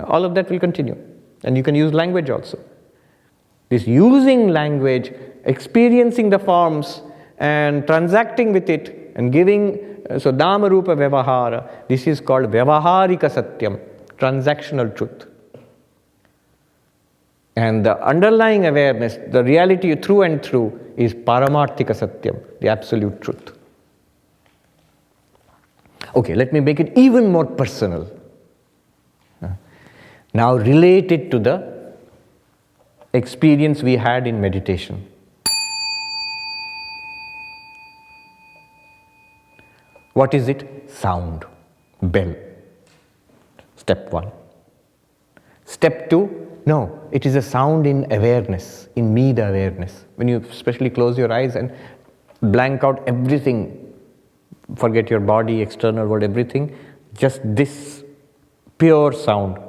All of that will continue. And you can use language also. This using language, experiencing the forms and transacting with it and giving, so Dhamma Rupa Vyavahara, this is called Vyavaharika Satyam, transactional truth. And the underlying awareness, the reality through and through, is Paramarthika Satyam, the absolute truth. Okay, let me make it even more personal. Now relate it to the experience we had in meditation. What is it? Sound, bell. Step 1. Step 2, no, it is a sound in awareness, in me the awareness. When you especially close your eyes and blank out everything, forget your body, external world, everything, just this pure sound.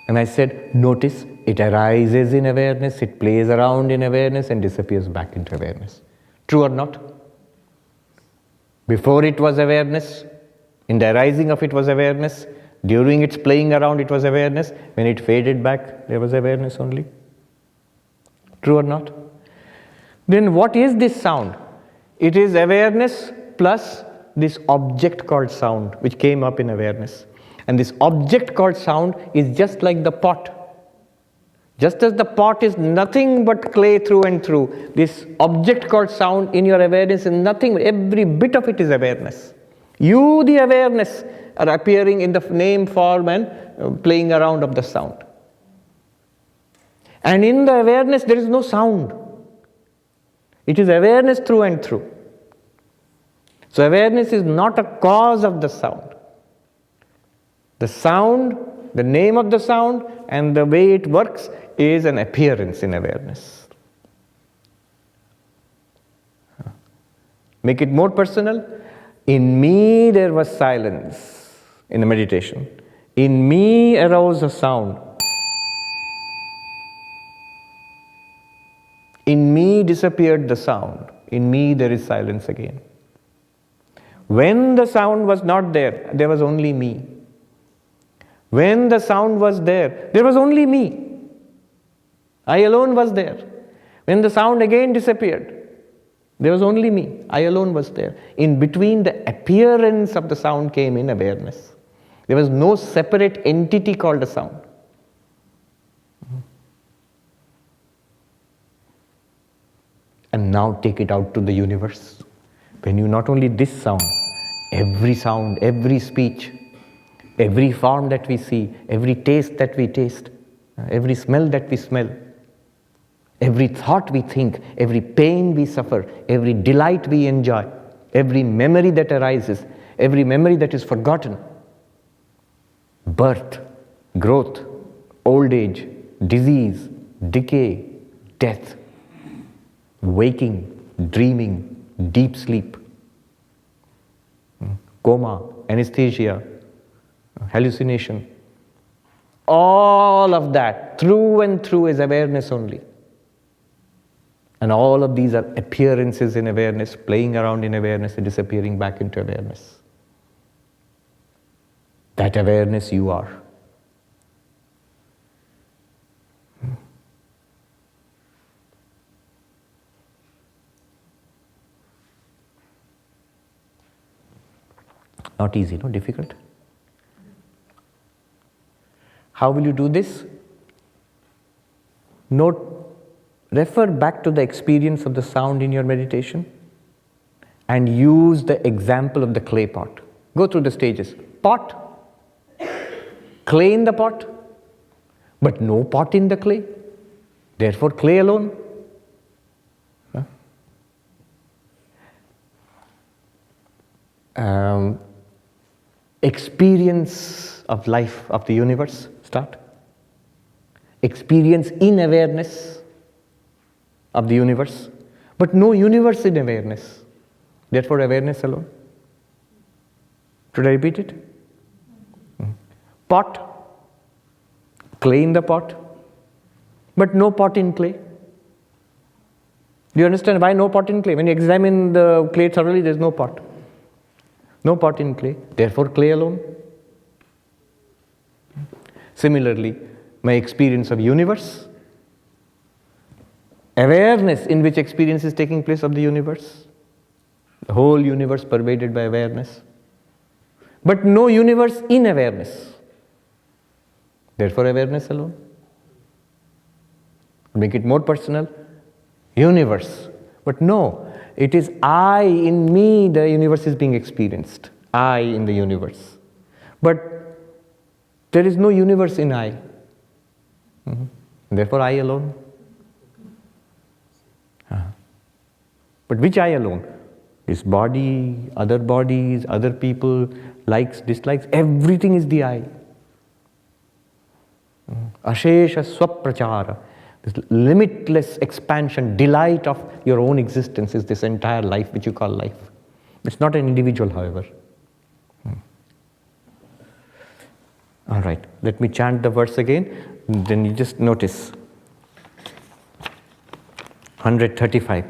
And I said, notice, it arises in awareness, it plays around in awareness and disappears back into awareness. True or not? Before it was awareness, in the arising of it was awareness, during its playing around it was awareness, when it faded back there was awareness only. True or not? Then what is this sound? It is awareness plus this object called sound which came up in awareness. And this object called sound is just like the pot. Just as the pot is nothing but clay through and through, this object called sound in your awareness is nothing, every bit of it is awareness. You, the awareness, are appearing in the name, form and playing around of the sound. And in the awareness there is no sound. It is awareness through and through. So awareness is not a cause of the sound. The sound, the name of the sound, and the way it works is an appearance in awareness. Make it more personal. In me there was silence in the meditation. In me arose a sound. In me disappeared the sound. In me there is silence again. When the sound was not there, there was only me. When the sound was there, there was only me. I alone was there. When the sound again disappeared, there was only me. I alone was there. In between, the appearance of the sound came in awareness. There was no separate entity called a sound. And now take it out to the universe. When you not only this sound, every speech, every form that we see, every taste that we taste, every smell that we smell, every thought we think, every pain we suffer, every delight we enjoy, every memory that arises, every memory that is forgotten, birth, growth, old age, disease, decay, death, waking, dreaming, deep sleep, coma, anesthesia, hallucination. All of that, through and through, is awareness only. And all of these are appearances in awareness, playing around in awareness and disappearing back into awareness. That awareness you are. Not easy, no? Difficult. How will you do this? Refer back to the experience of the sound in your meditation and use the example of the clay pot. Go through the stages. Pot, clay in the pot, but no pot in the clay. Therefore, clay alone. Experience of life of the universe. Start. Experience in awareness of the universe, but no universe in awareness. Therefore, awareness alone. Should I repeat it? Pot, clay in the pot, but no pot in clay. Do you understand why no pot in clay? When you examine the clay thoroughly, there is no pot. No pot in clay, therefore clay alone. Similarly, my experience of universe, awareness in which experience is taking place of the universe, the whole universe pervaded by awareness, but no universe in awareness. Therefore, awareness alone. Make it more personal. Universe, but no. It is I, in me, the universe is being experienced. I in the universe. But there is no universe in I. Therefore, I alone. But which I alone? This body, other bodies, other people, likes, dislikes, everything is the I. Ashesha swaprachara. This limitless expansion, delight of your own existence is this entire life which you call life. It's not an individual, however. All right, let me chant the verse again. Then you just notice. 135.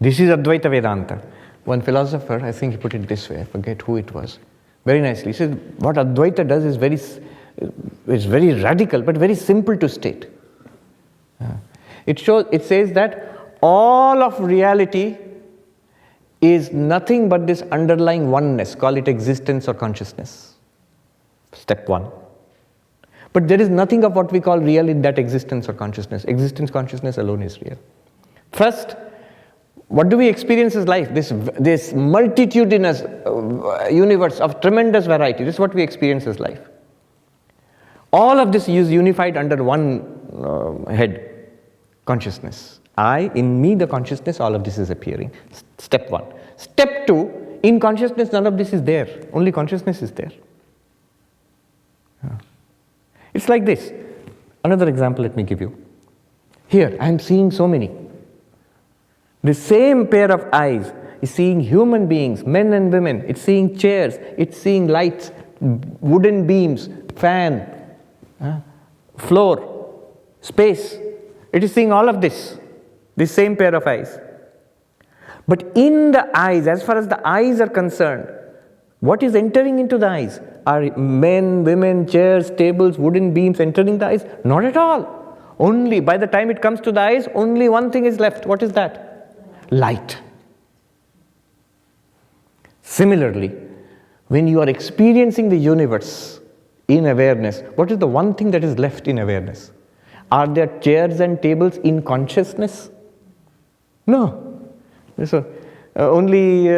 This is Advaita Vedanta. One philosopher, I think he put it this way, I forget who it was, very nicely. He said, what Advaita does is very radical, but very simple to state. It says that all of reality is nothing but this underlying oneness, call it existence or consciousness. Step one. But there is nothing of what we call real in that existence or consciousness. Existence, consciousness alone is real. First, what do we experience as life? This multitudinous universe of tremendous variety. This is what we experience as life. All of this is unified under one head. Consciousness. I, in me, the consciousness, all of this is appearing. Step one. Step two, in consciousness, none of this is there. Only consciousness is there. It's like this. Another example let me give you. Here, I am seeing so many. The same pair of eyes is seeing human beings, men and women. It's seeing chairs, it's seeing lights, wooden beams, fan, floor, space. It is seeing all of this same pair of eyes. But in the eyes, as far as the eyes are concerned, what is entering into the eyes? Are men, women, chairs, tables, wooden beams entering the eyes? Not at all. Only by the time it comes to the eyes, only one thing is left. What is that? Light. Similarly, when you are experiencing the universe in awareness, what is the one thing that is left in awareness? Are there chairs and tables in consciousness? No. So, only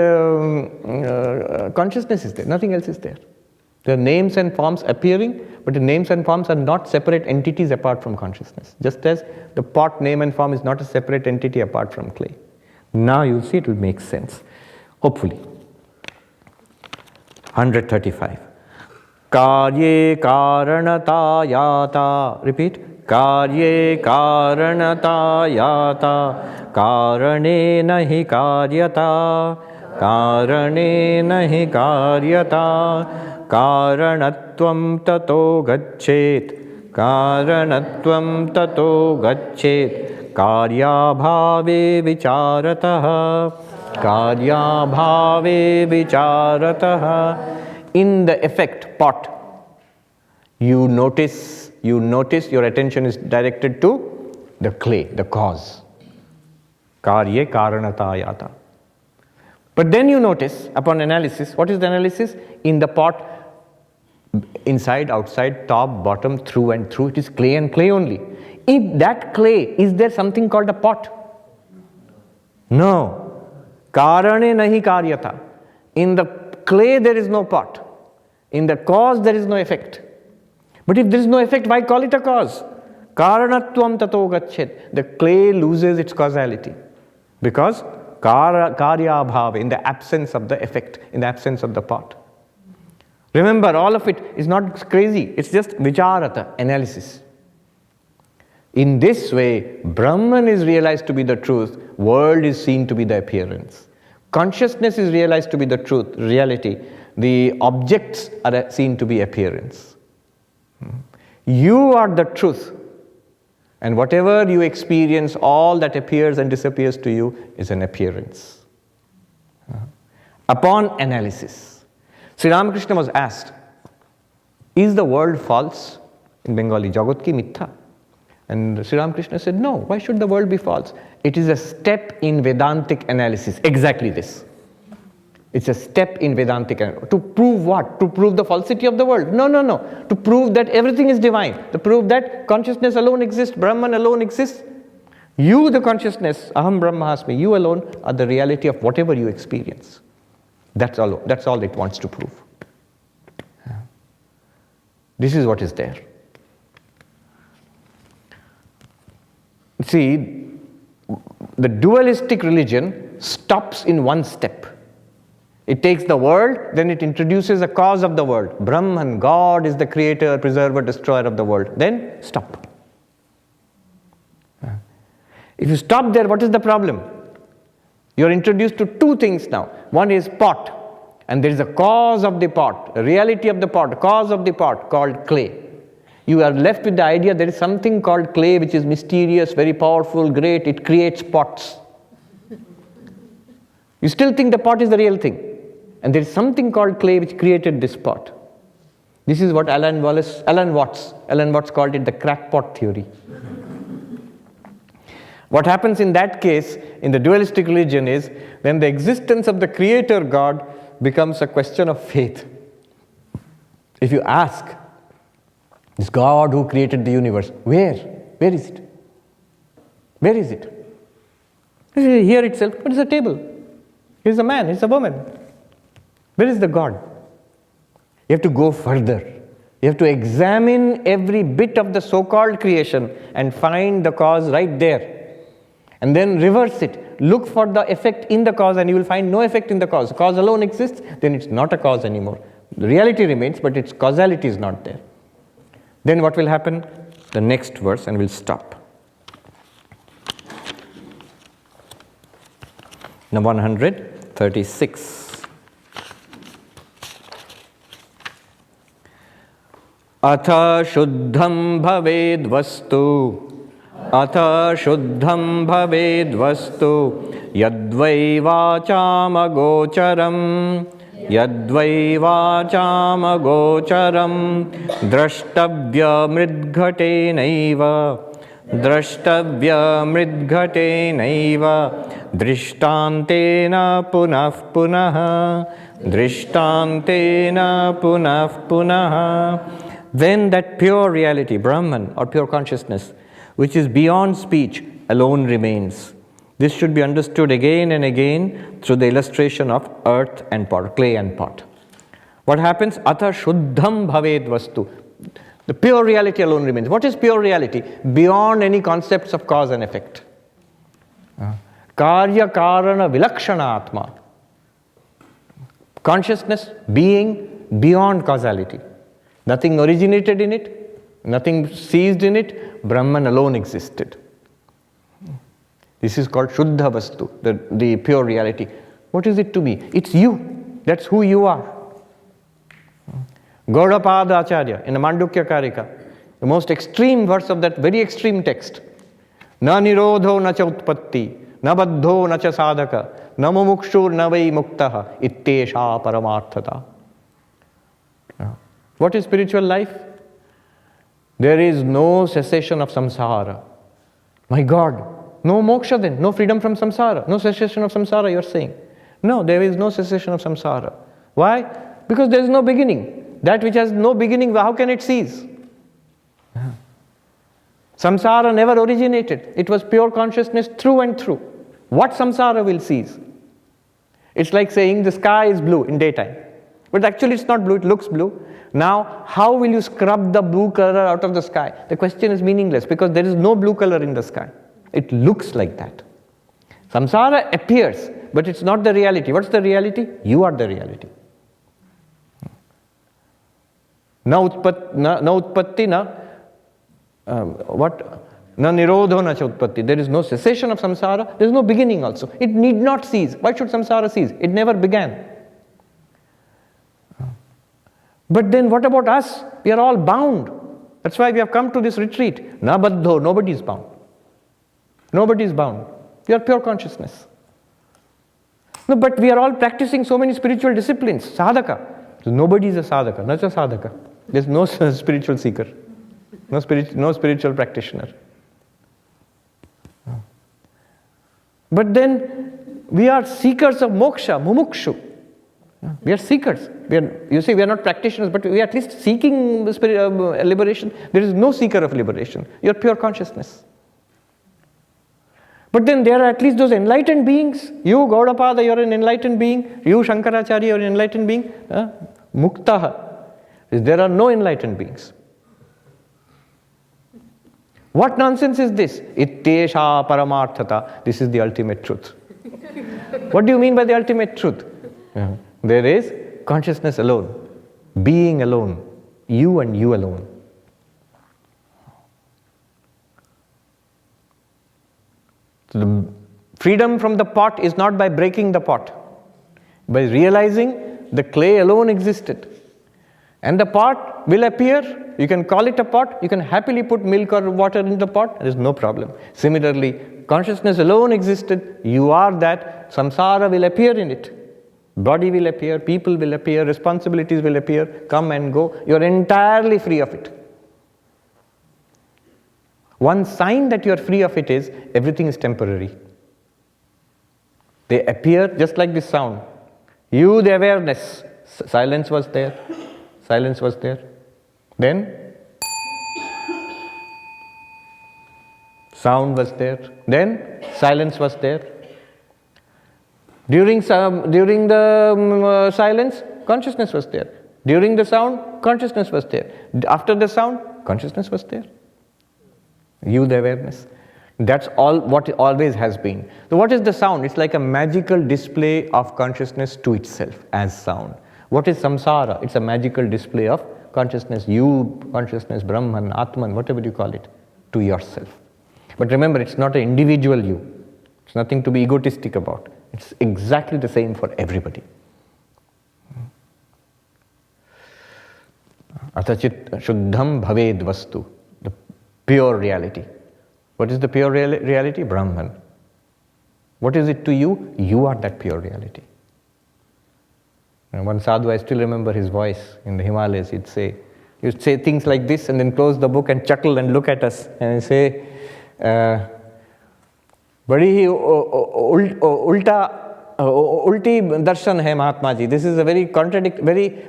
consciousness is there, nothing else is there. There are names and forms appearing, but the names and forms are not separate entities apart from consciousness. Just as the pot name and form is not a separate entity apart from clay. Now you'll see it will make sense. Hopefully. 135. Karye karanata yata. Repeat. Karye karanata yata. Karane nahi karyata. Karane nahi karyata. Karanatvam tato gachet. Karanatvam tato gachet. Karyabhave vicharataha. Karyabhave vicharataha. In the effect pot, you notice your attention is directed to the clay, the cause. Karye karanata yata. But then you notice, upon analysis, what is the analysis? In the pot, inside, outside, top, bottom, through and through, it is clay and clay only. In that clay, is there something called a pot? No. Karane nahi karyata. In the clay there is no pot. In the cause there is no effect. But if there is no effect, why call it a cause? Karanatvam tato gachet. The clay loses its causality. Because karya bhava, in the absence of the effect, in the absence of the pot. Remember, all of it is not crazy. It's just vicharata, analysis. In this way, Brahman is realized to be the truth. World is seen to be the appearance. Consciousness is realized to be the truth, reality. The objects are seen to be appearance. You are the truth. And whatever you experience, all that appears and disappears to you is an appearance. Upon analysis, Sri Ramakrishna was asked, is the world false? In Bengali, Jagat ki mitha. And Sri Ramakrishna said, no, why should the world be false? It is a step in Vedantic analysis. Exactly this. It's a step in Vedantic analysis. To prove what? To prove the falsity of the world? No. To prove that everything is divine. To prove that consciousness alone exists, Brahman alone exists. You, the consciousness, Aham Brahmasmi, you alone are the reality of whatever you experience. That's all it wants to prove. This is what is there. See, the dualistic religion stops in one step. It takes the world, then it introduces a cause of the world. Brahman, God is the creator, preserver, destroyer of the world. Then stop. If you stop there, what is the problem? You are introduced to two things now. One is pot, and there is a cause of the pot, a reality of the pot, a cause of the pot called clay. You are left with the idea there is something called clay which is mysterious, very powerful, great, it creates pots. You still think the pot is the real thing. And there is something called clay which created this pot. This is what Alan Watts called it the crackpot theory. What happens in that case, in the dualistic religion, is then the existence of the creator God becomes a question of faith. If you ask, this God who created the universe, where is it? Where is it? Here itself, but it's a table. Here's a man, here's a woman. Where is the God? You have to go further. You have to examine every bit of the so-called creation and find the cause right there. And then reverse it. Look for the effect in the cause and you will find no effect in the cause. The cause alone exists, then it's not a cause anymore. The reality remains, but its causality is not there. Then what will happen? The next verse, and we'll stop. Now 136. Atha shuddham bhaved vastu, atha shuddham bhaved vastu, yadvai vacham agocharam, yadvai vacham agocharam, drashtavya mridghate naiva, drashtavya mridghate naiva, drishtantena punah punah, drishtantena punah punah. Then that pure reality, Brahman or pure consciousness, which is beyond speech, alone remains. This should be understood again and again through the illustration of earth and pot, clay and pot. What happens? Atha shuddham bhaved vastu. The pure reality alone remains. What is pure reality? Beyond any concepts of cause and effect. Karya karana vilakshana atma. Consciousness, being beyond causality. Nothing originated in it, nothing ceased in it, Brahman alone existed. This is called Shuddha Vastu, the pure reality. What is it to me? It's you. That's who you are. Gaudapada Acharya in the Mandukya Karika, the most extreme verse of that very extreme text. Na nirodho na cha utpatti, na baddho na cha sadhaka, na mumukshur na vai muktaha, ittesha paramarthata. What is spiritual life? There is no cessation of samsara. My God, no moksha then, no freedom from samsara, no cessation of samsara, you are saying. No, there is no cessation of samsara. Why? Because there is no beginning. That which has no beginning, how can it cease? Samsara never originated. It was pure consciousness through and through. What samsara will cease? It's like saying the sky is blue in daytime. But actually it's not blue, it looks blue. Now, how will you scrub the blue color out of the sky? The question is meaningless because there is no blue color in the sky. It looks like that. Samsara appears, but it's not the reality. What's the reality? You are the reality. Na utpatti na nirodho na cha utpatti. There is no cessation of samsara. There is no beginning also. It need not cease. Why should samsara cease? It never began. But then what about us? We are all bound. That's why we have come to this retreat. Na baddho, nobody is bound. Nobody is bound. We are pure consciousness. No, but we are all practicing so many spiritual disciplines. Sadhaka. Nobody is a sadhaka, not a sadhaka. There's no spiritual seeker, no spiritual practitioner. But then we are seekers of moksha, mumukshu. We are seekers. You say we are not practitioners, but we are at least seeking liberation. There is no seeker of liberation. You are pure consciousness. But then there are at least those enlightened beings. You, Gaudapada, you are an enlightened being. You, Shankaracharya, you are an enlightened being. Muktaha. There are no enlightened beings. What nonsense is this? Ittesha paramarthata. This is the ultimate truth. What do you mean by the ultimate truth? There is consciousness alone, being alone, you and you alone. So the freedom from the pot is not by breaking the pot, by realizing the clay alone existed. And the pot will appear, you can call it a pot, you can happily put milk or water in the pot, there is no problem. Similarly, consciousness alone existed, you are that, samsara will appear in it. Body will appear, people will appear, responsibilities will appear, come and go. You are entirely free of it. One sign that you are free of it is everything is temporary. They appear just like this sound. You, the awareness, silence was there, silence was there. Then sound was there. Then silence was there. During the silence, consciousness was there. During the sound, consciousness was there. After the sound, consciousness was there. You, the awareness. That's all what it always has been. So what is the sound? It's like a magical display of consciousness to itself as sound. What is samsara? It's a magical display of consciousness, you, consciousness, Brahman, Atman, whatever you call it, to yourself. But remember, it's not an individual you. It's nothing to be egotistic about. It's exactly the same for everybody. Atachit shuddham bhaved vastu, the pure reality. What is the pure reality? Brahman. What is it to you? You are that pure reality. And one sadhu, I still remember his voice in the Himalayas, he'd say things like this and then close the book and chuckle and look at us and say, Badi hi ulti darshan hai Mahatma ji. This is a very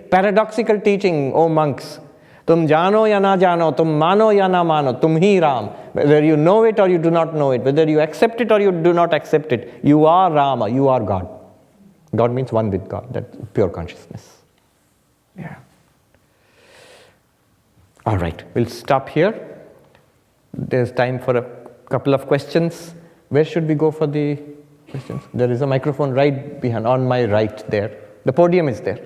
paradoxical teaching, O monks. Tum jano ya na jano, tum mano ya na mano, tum hi Ram. Whether you know it or you do not know it, whether you accept it or you do not accept it, you are Rama, you are God. God means one with God, that's pure consciousness. Yeah. All right, we'll stop here. There's time for a couple of questions. Where should we go for the questions? There is a microphone right behind, on my right there. The podium is there.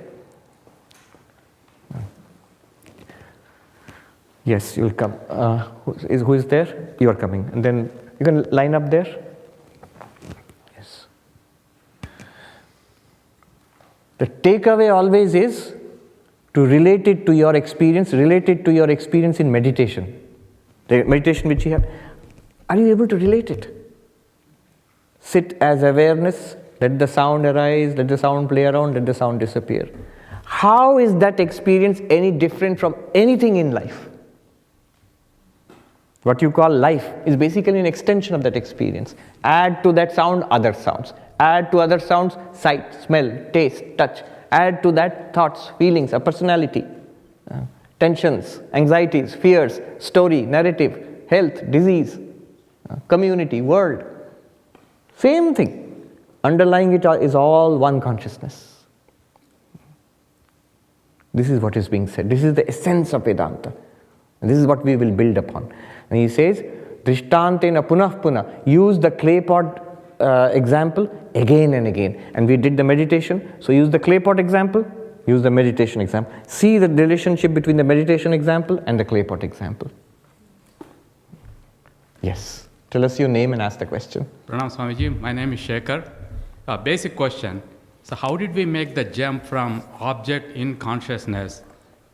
Yes, you'll come. Who is there? You are coming. And then you can line up there. Yes. The takeaway always is to relate it to your experience, in meditation. The meditation which you have, are you able to relate it? Sit as awareness, let the sound arise, let the sound play around, let the sound disappear. How is that experience any different from anything in life? What you call life is basically an extension of that experience. Add to that sound other sounds. Add to other sounds sight, smell, taste, touch. Add to that thoughts, feelings, a personality, tensions, anxieties, fears, story, narrative, health, disease, community, world. Same thing. Underlying it is all one consciousness. This is what is being said. This is the essence of Vedanta. And this is what we will build upon. And he says, Drishtantena punah punah. Use the clay pot example again and again. And we did the meditation. So use the clay pot example, use the meditation example. See the relationship between the meditation example and the clay pot example. Yes. Tell us your name and ask the question. Pranam Swamiji, my name is Shekhar. A basic question. So how did we make the jump from object in consciousness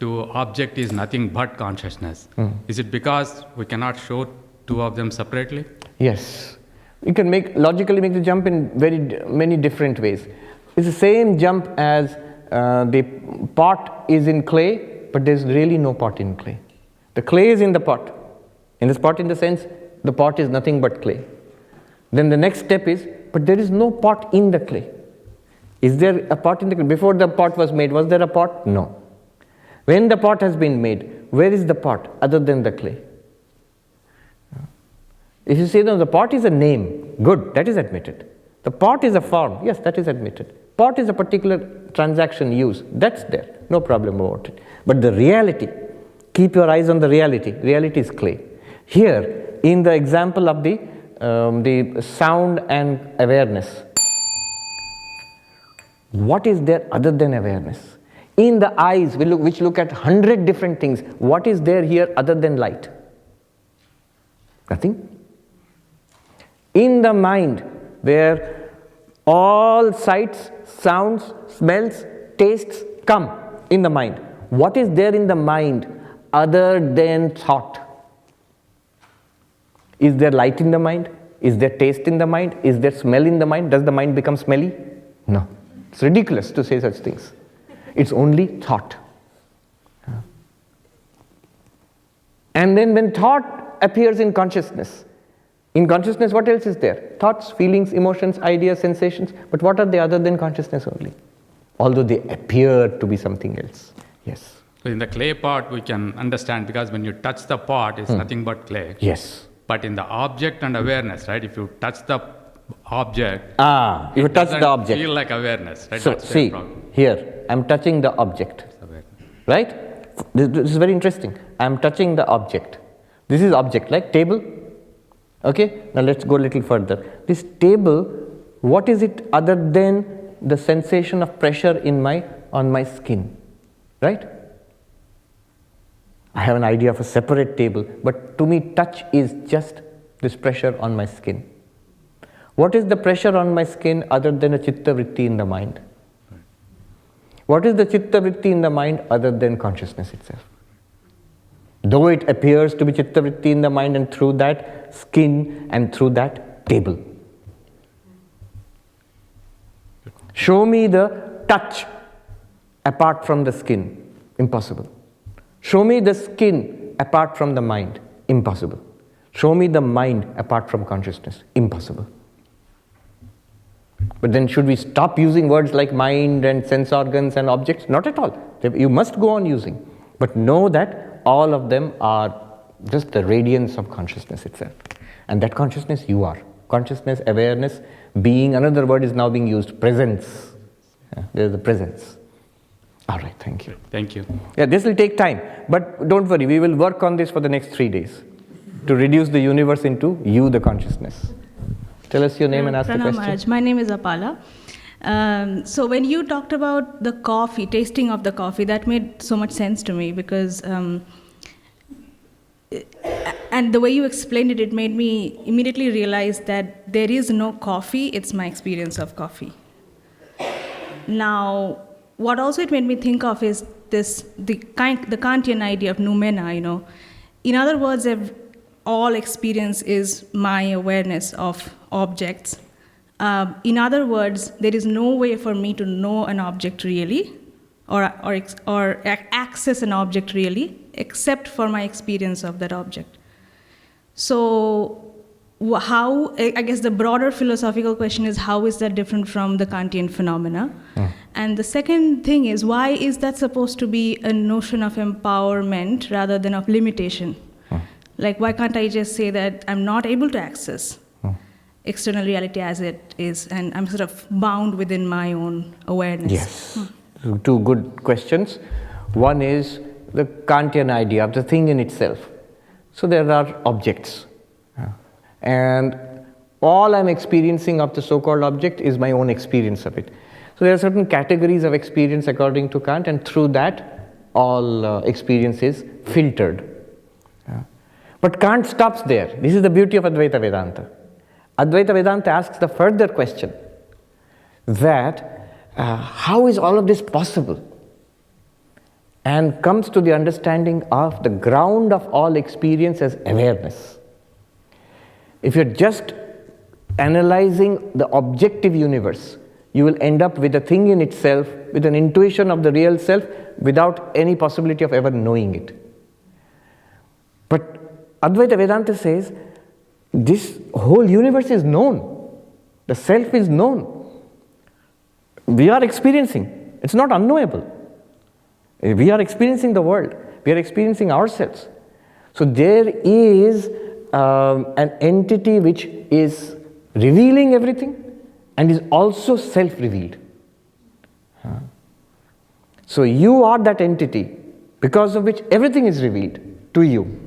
to object is nothing but consciousness? Is it because we cannot show two of them separately? Yes. You can logically make the jump in very many different ways. It's the same jump as the pot is in clay, but there's really no pot in clay. The clay is in the pot. In this pot in the sense, the pot is nothing but clay. Then the next step is, but there is no pot in the clay. Is there a pot in the clay? Before the pot was made, was there a pot? No. When the pot has been made, where is the pot other than the clay? If you say, no, the pot is a name, good, that is admitted. The pot is a form, yes, that is admitted. Pot is a particular transaction use, that's there, no problem about it. But the reality, keep your eyes on the reality. Reality is clay. Here, in the example of the sound and awareness, what is there other than awareness? In the eyes, which look at 100 different things, what is there here other than light? Nothing. In the mind, where all sights, sounds, smells, tastes come in the mind, what is there in the mind other than thought? Is there light in the mind? Is there taste in the mind? Is there smell in the mind? Does the mind become smelly? No. It's ridiculous to say such things. It's only thought. And then when thought appears in consciousness, what else is there? Thoughts, feelings, emotions, ideas, sensations. But what are they other than consciousness only? Although they appear to be something else. Yes. So in the clay pot, we can understand, because when you touch the pot, it's nothing but clay. Yes. But in the object and awareness, right? If you touch the object, you touch the object. Feel like awareness, right? So that's see, here, I'm touching the object, right? This is very interesting. I'm touching the object. This is object, like table. Okay, now let's go a little further. This table, what is it other than the sensation of pressure on my skin, right? I have an idea of a separate table, but to me touch is just this pressure on my skin. What is the pressure on my skin other than a chitta vritti in the mind? What is the chitta vritti in the mind other than consciousness itself? Though it appears to be chitta vritti in the mind and through that skin and through that table. Show me the touch apart from the skin. Impossible. Show me the skin apart from the mind. Impossible. Show me the mind apart from consciousness. Impossible. But then should we stop using words like mind and sense organs and objects? Not at all. You must go on using. But know that all of them are just the radiance of consciousness itself. And that consciousness you are. Consciousness, awareness, being, another word is now being used, presence. There's the presence. All right, thank you. Thank you. Yeah, this will take time. But don't worry, we will work on this for the next 3 days to reduce the universe into you, the consciousness. Tell us your name and ask the question. Maharaj. My name is Apala. So when you talked about the coffee, tasting of the coffee, that made so much sense to me because, and the way you explained it, it made me immediately realize that there is no coffee, it's my experience of coffee. Now, what also it made me think of is the Kantian idea of noumena, In other words, all experience is my awareness of objects. In other words, there is no way for me to know an object really, or access an object really, except for my experience of that object. So, how? I guess the broader philosophical question is, how is that different from the Kantian phenomena? And the second thing is, why is that supposed to be a notion of empowerment rather than of limitation? Like, why can't I just say that I'm not able to access external reality as it is, and I'm sort of bound within my own awareness? Yes. Two good questions. One is the Kantian idea of the thing in itself. So there are objects. And all I'm experiencing of the so-called object is my own experience of it. So there are certain categories of experience according to Kant, and through that all experience is filtered. But Kant stops there. This is the beauty of Advaita Vedanta. Advaita Vedanta asks the further question that how is all of this possible? And comes to the understanding of the ground of all experience as awareness. If you're just analyzing the objective universe, you will end up with a thing in itself, with an intuition of the real self, without any possibility of ever knowing it. But Advaita Vedanta says, this whole universe is known. The self is known. We are experiencing. It's not unknowable. We are experiencing the world. We are experiencing ourselves. So there is an entity which is revealing everything and is also self-revealed. So you are that entity because of which everything is revealed to you.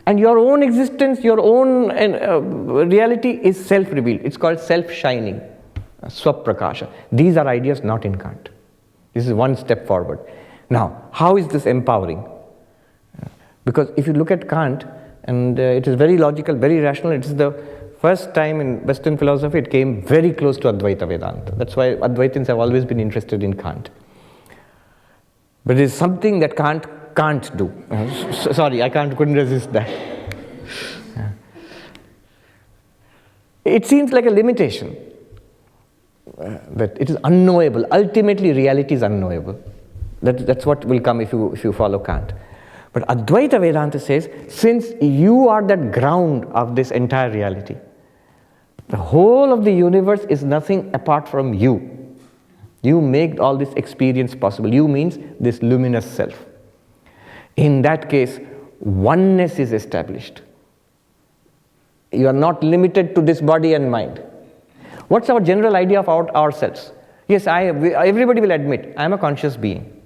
And your own existence, your own reality is self-revealed. It's called self-shining, swaprakasha. These are ideas not in Kant. This is one step forward. Now, how is this empowering? Because if you look at Kant, and it is very logical, very rational, it is the first time in Western philosophy it came very close to Advaita Vedanta. That's why Advaitins have always been interested in Kant. But it is something that Kant can't do. Sorry, I couldn't resist that. It seems like a limitation, that it is unknowable. Ultimately, reality is unknowable. That's what will come if you follow Kant. But Advaita Vedanta says, since you are that ground of this entire reality, the whole of the universe is nothing apart from you. You make all this experience possible. You means this luminous self. In that case, oneness is established. You are not limited to this body and mind. What's our general idea of ourselves? Yes, everybody will admit, I am a conscious being.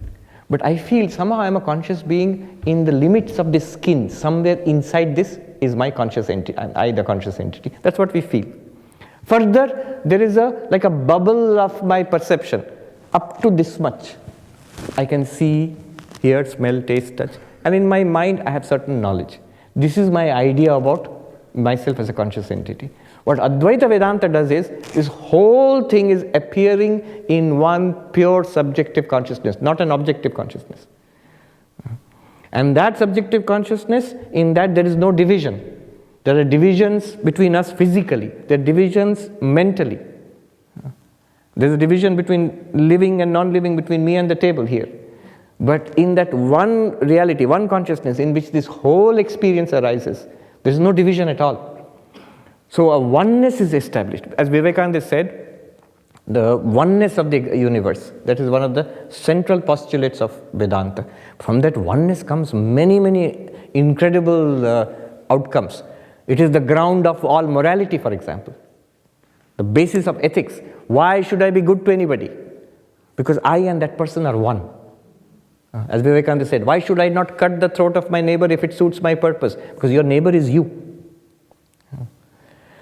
But I feel somehow I am a conscious being in the limits of this skin. Somewhere inside this is my conscious entity, I the conscious entity. That's what we feel. Further, there is like a bubble of my perception. Up to this much, I can see, hear, smell, taste, touch. and in my mind I have certain knowledge. This is my idea about myself as a conscious entity. What Advaita Vedanta does is, this whole thing is appearing in one pure subjective consciousness, not an objective consciousness. And that subjective consciousness, in that there is no division. There are divisions between us physically. There are divisions mentally. There's a division between living and non-living, between me and the table here. But in that one reality, one consciousness in which this whole experience arises, there is no division at all. So a oneness is established. As Vivekananda said, the oneness of the universe, that is one of the central postulates of Vedanta. From that oneness comes many, many incredible outcomes. It is the ground of all morality, for example. The basis of ethics. Why should I be good to anybody? Because I and that person are one. As Vivekananda said, why should I not cut the throat of my neighbor if it suits my purpose? Because your neighbor is you.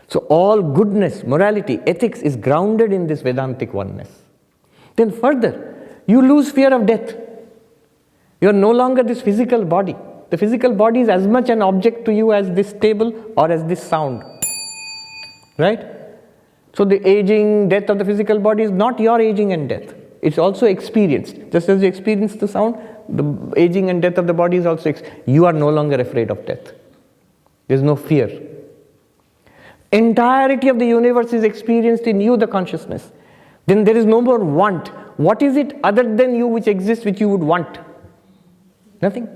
So all goodness, morality, ethics is grounded in this Vedantic oneness. Then further, you lose fear of death. You are no longer this physical body. The physical body is as much an object to you as this table or as this sound. Right? So the aging, death of the physical body is not your aging and death. It's also experienced. Just as you experience the sound, the aging and death of the body is also you are no longer afraid of death. There is no fear. Entirety of the universe is experienced in you, the consciousness. Then there is no more want. What is it other than you which exists which you would want? Nothing.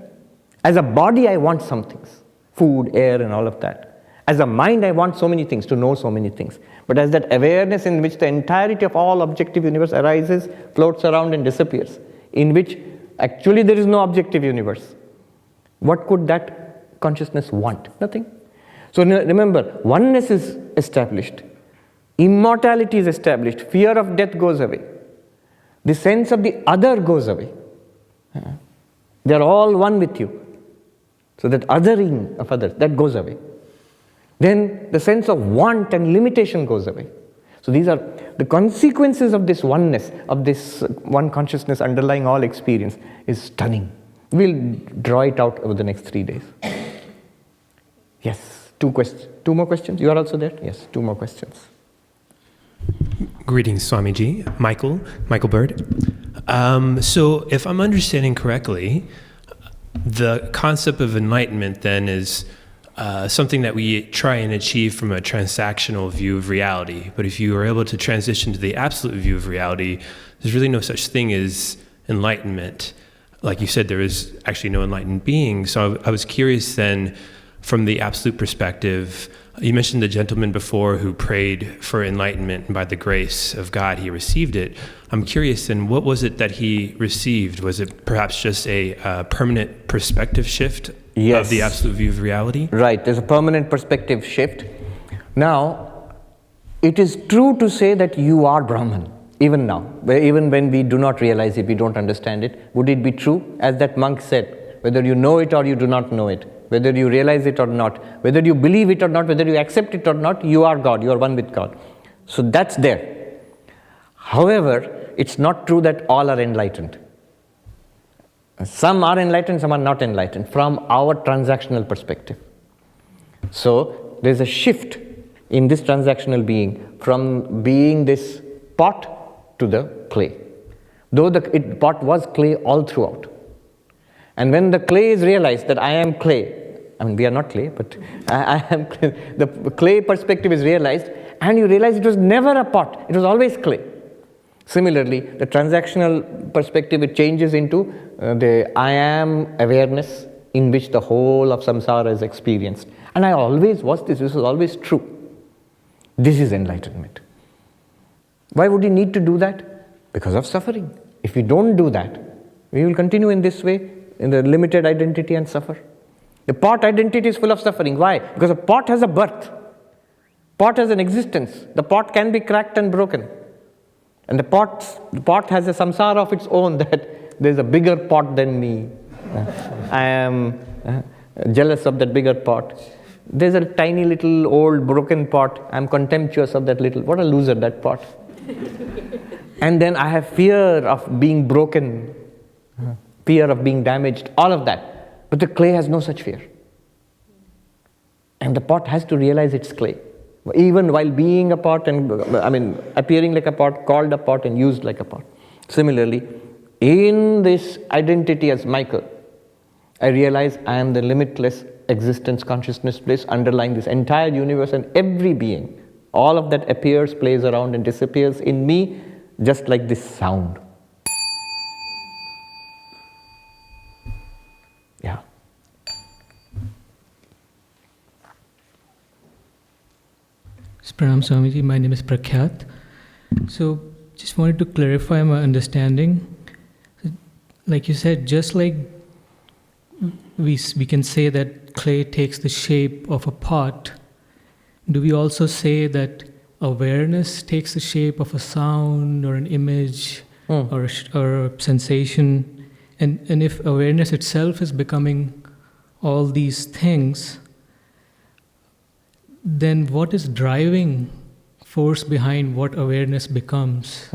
As a body, I want some things. Food, air, and all of that. As a mind, I want so many things, to know so many things. But as that awareness in which the entirety of all objective universe arises, floats around and disappears, in which actually there is no objective universe, what could that consciousness want? Nothing. So remember, oneness is established. Immortality is established. Fear of death goes away. The sense of the other goes away. They are all one with you. So that othering of others, that goes away. Then the sense of want and limitation goes away. So these are the consequences of this oneness, of this one consciousness underlying all experience, is stunning. We'll draw it out over the next 3 days. Yes. Two more questions? You are also there? Yes, 2 more questions. Greetings, Swamiji. Michael Bird. So if I'm understanding correctly, the concept of enlightenment then is something that we try and achieve from a transactional view of reality. But if you are able to transition to the absolute view of reality, there's really no such thing as enlightenment. Like you said, there is actually no enlightened being. So I was curious then, from the absolute perspective, you mentioned the gentleman before who prayed for enlightenment, and by the grace of God he received it. I'm curious then, what was it that he received? Was it perhaps just a permanent perspective shift of the absolute view of reality? Right, there's a permanent perspective shift. Now, it is true to say that you are Brahman, even now. Even when we do not realize it, we don't understand it. Would it be true? As that monk said, whether you know it or you do not know it, whether you realize it or not, whether you believe it or not, whether you accept it or not, you are God, you are one with God. So that's there. However, it's not true that all are enlightened. Some are enlightened, some are not enlightened, from our transactional perspective. So there's a shift in this transactional being from being this pot to the clay. Though the pot was clay all throughout. And when the clay is realized that I am clay, I mean we are not clay, but I am clay, the clay perspective is realized, and you realize it was never a pot, it was always clay. Similarly, the transactional perspective, it changes into the I am awareness in which the whole of samsara is experienced. And I always was this was always true. This is enlightenment. Why would we need to do that? Because of suffering. If we don't do that, we will continue in this way, in the limited identity, and suffer. The pot identity is full of suffering. Why? Because a pot has a birth. Pot has an existence. The pot can be cracked and broken. And the pot has a samsara of its own, that there's a bigger pot than me. I am jealous of that bigger pot. There's a tiny little old broken pot. I'm contemptuous of that little. What a loser, that pot. And then I have fear of being broken, fear of being damaged, all of that. But the clay has no such fear. And the pot has to realize it's clay. Even while being a pot and, appearing like a pot, called a pot and used like a pot. Similarly, in this identity as Michael, I realize I am the limitless existence, consciousness, bliss underlying this entire universe and every being. All of that appears, plays around and disappears in me, just like this sound. Yeah. Pranam Swamiji, my name is Prakhyat. So, just wanted to clarify my understanding. Like you said, just like we can say that clay takes the shape of a pot, do we also say that awareness takes the shape of a sound or an image or a sensation? And if awareness itself is becoming all these things, then what is driving force behind what awareness becomes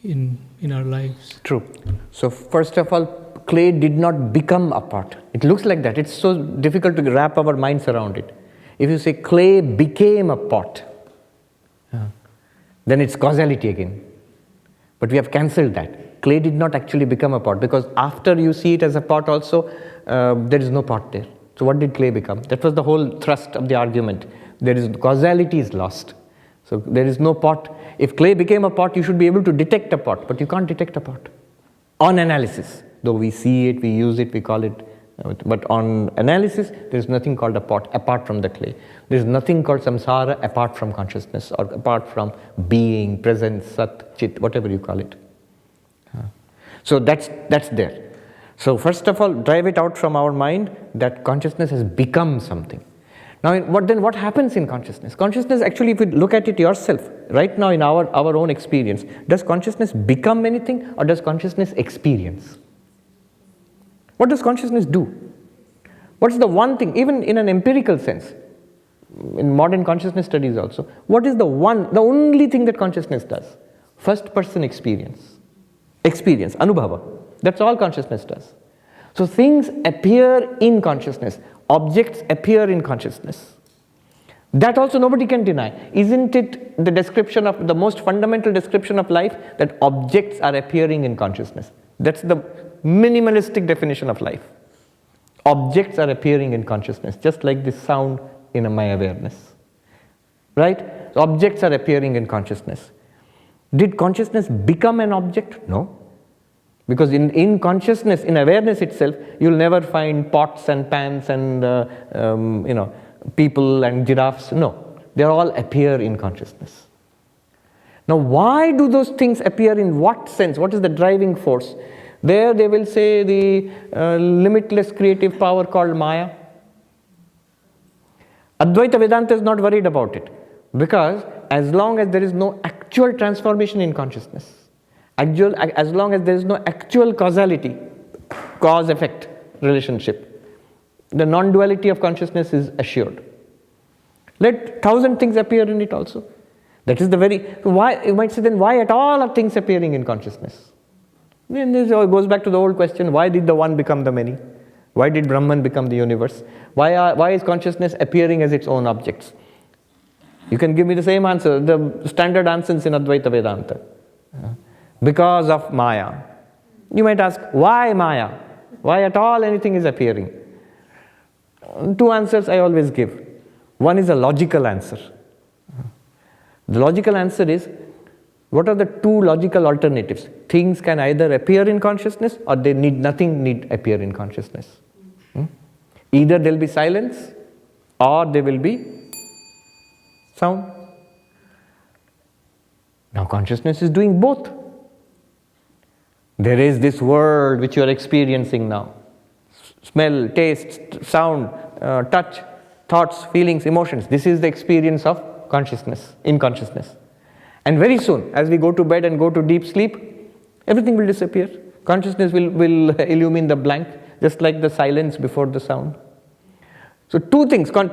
in our lives? True. So first of all, clay did not become a pot. It looks like that. It's so difficult to wrap our minds around it. If you say clay became a pot, then it's causality again. But we have cancelled that. Clay did not actually become a pot, because after you see it as a pot also, there is no pot there. So what did clay become? That was the whole thrust of the argument. Causality is lost. So there is no pot. If clay became a pot, you should be able to detect a pot, but you can't detect a pot. On analysis, though we see it, we use it, we call it, but on analysis, there is nothing called a pot apart from the clay. There is nothing called samsara apart from consciousness or apart from being, presence, sat, chit, whatever you call it. So that's there. So first of all, drive it out from our mind that consciousness has become something. Now, what happens in consciousness? Consciousness, actually, if you look at it yourself, right now in our own experience, does consciousness become anything or does consciousness experience? What does consciousness do? What's the one thing, even in an empirical sense, in modern consciousness studies also, what is the only thing that consciousness does? First person experience, anubhava. That's all consciousness does. So things appear in consciousness. Objects appear in consciousness. That also nobody can deny. Isn't it the description of the most fundamental description of life, that objects are appearing in consciousness? That's the minimalistic definition of life. Objects are appearing in consciousness, just like this sound in my awareness. Right? So objects are appearing in consciousness. Did consciousness become an object? No. Because in consciousness, in awareness itself, you'll never find pots and pans and people and giraffes. No, they all appear in consciousness. Now, why do those things appear? In what sense? What is the driving force? There they will say the limitless creative power called Maya. Advaita Vedanta is not worried about it, because as long as there is no actual transformation in consciousness, as long as there is no actual causality, cause-effect relationship, the non-duality of consciousness is assured. Let 1,000 things appear in it also. That is why, you might say then, why at all are things appearing in consciousness? Then this goes back to the old question, why did the one become the many? Why did Brahman become the universe? Why is consciousness appearing as its own objects? You can give me the same answer, the standard answers in Advaita Vedanta. Because of Maya. You might ask, why Maya? Why at all anything is appearing? Two answers I always give. One is a logical answer. The logical answer is, what are the two logical alternatives? Things can either appear in consciousness or nothing need appear in consciousness. Either there will be silence or there will be sound. Now consciousness is doing both. There is this world which you are experiencing now. Smell, taste, sound, touch, thoughts, feelings, emotions. This is the experience of consciousness, in consciousness. And very soon, as we go to bed and go to deep sleep, everything will disappear. Consciousness will illumine the blank, just like the silence before the sound. So two things can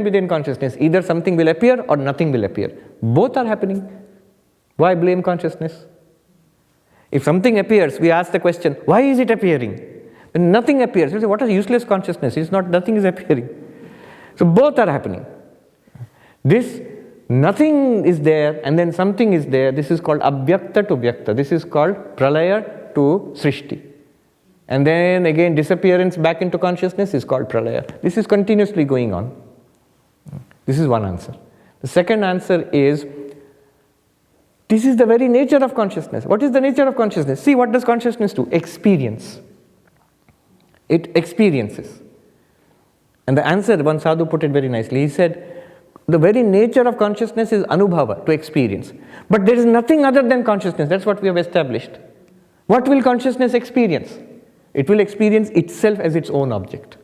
be there in consciousness. Either something will appear or nothing will appear. Both are happening. Why blame consciousness? If something appears, we ask the question, why is it appearing? And nothing appears. You say, what is useless consciousness? It's not, nothing is appearing. So both are happening. This nothing is there and then something is there. This is called abhyakta to vyakta. This is called pralaya to srishti. And then again disappearance back into consciousness is called pralaya. This is continuously going on. This is one answer. The second answer is, this is the very nature of consciousness. What is the nature of consciousness? See, what does consciousness do? Experience. It experiences. And the answer, one sadhu put it very nicely. He said, the very nature of consciousness is anubhava, to experience. But there is nothing other than consciousness. That's what we have established. What will consciousness experience? It will experience itself as its own object.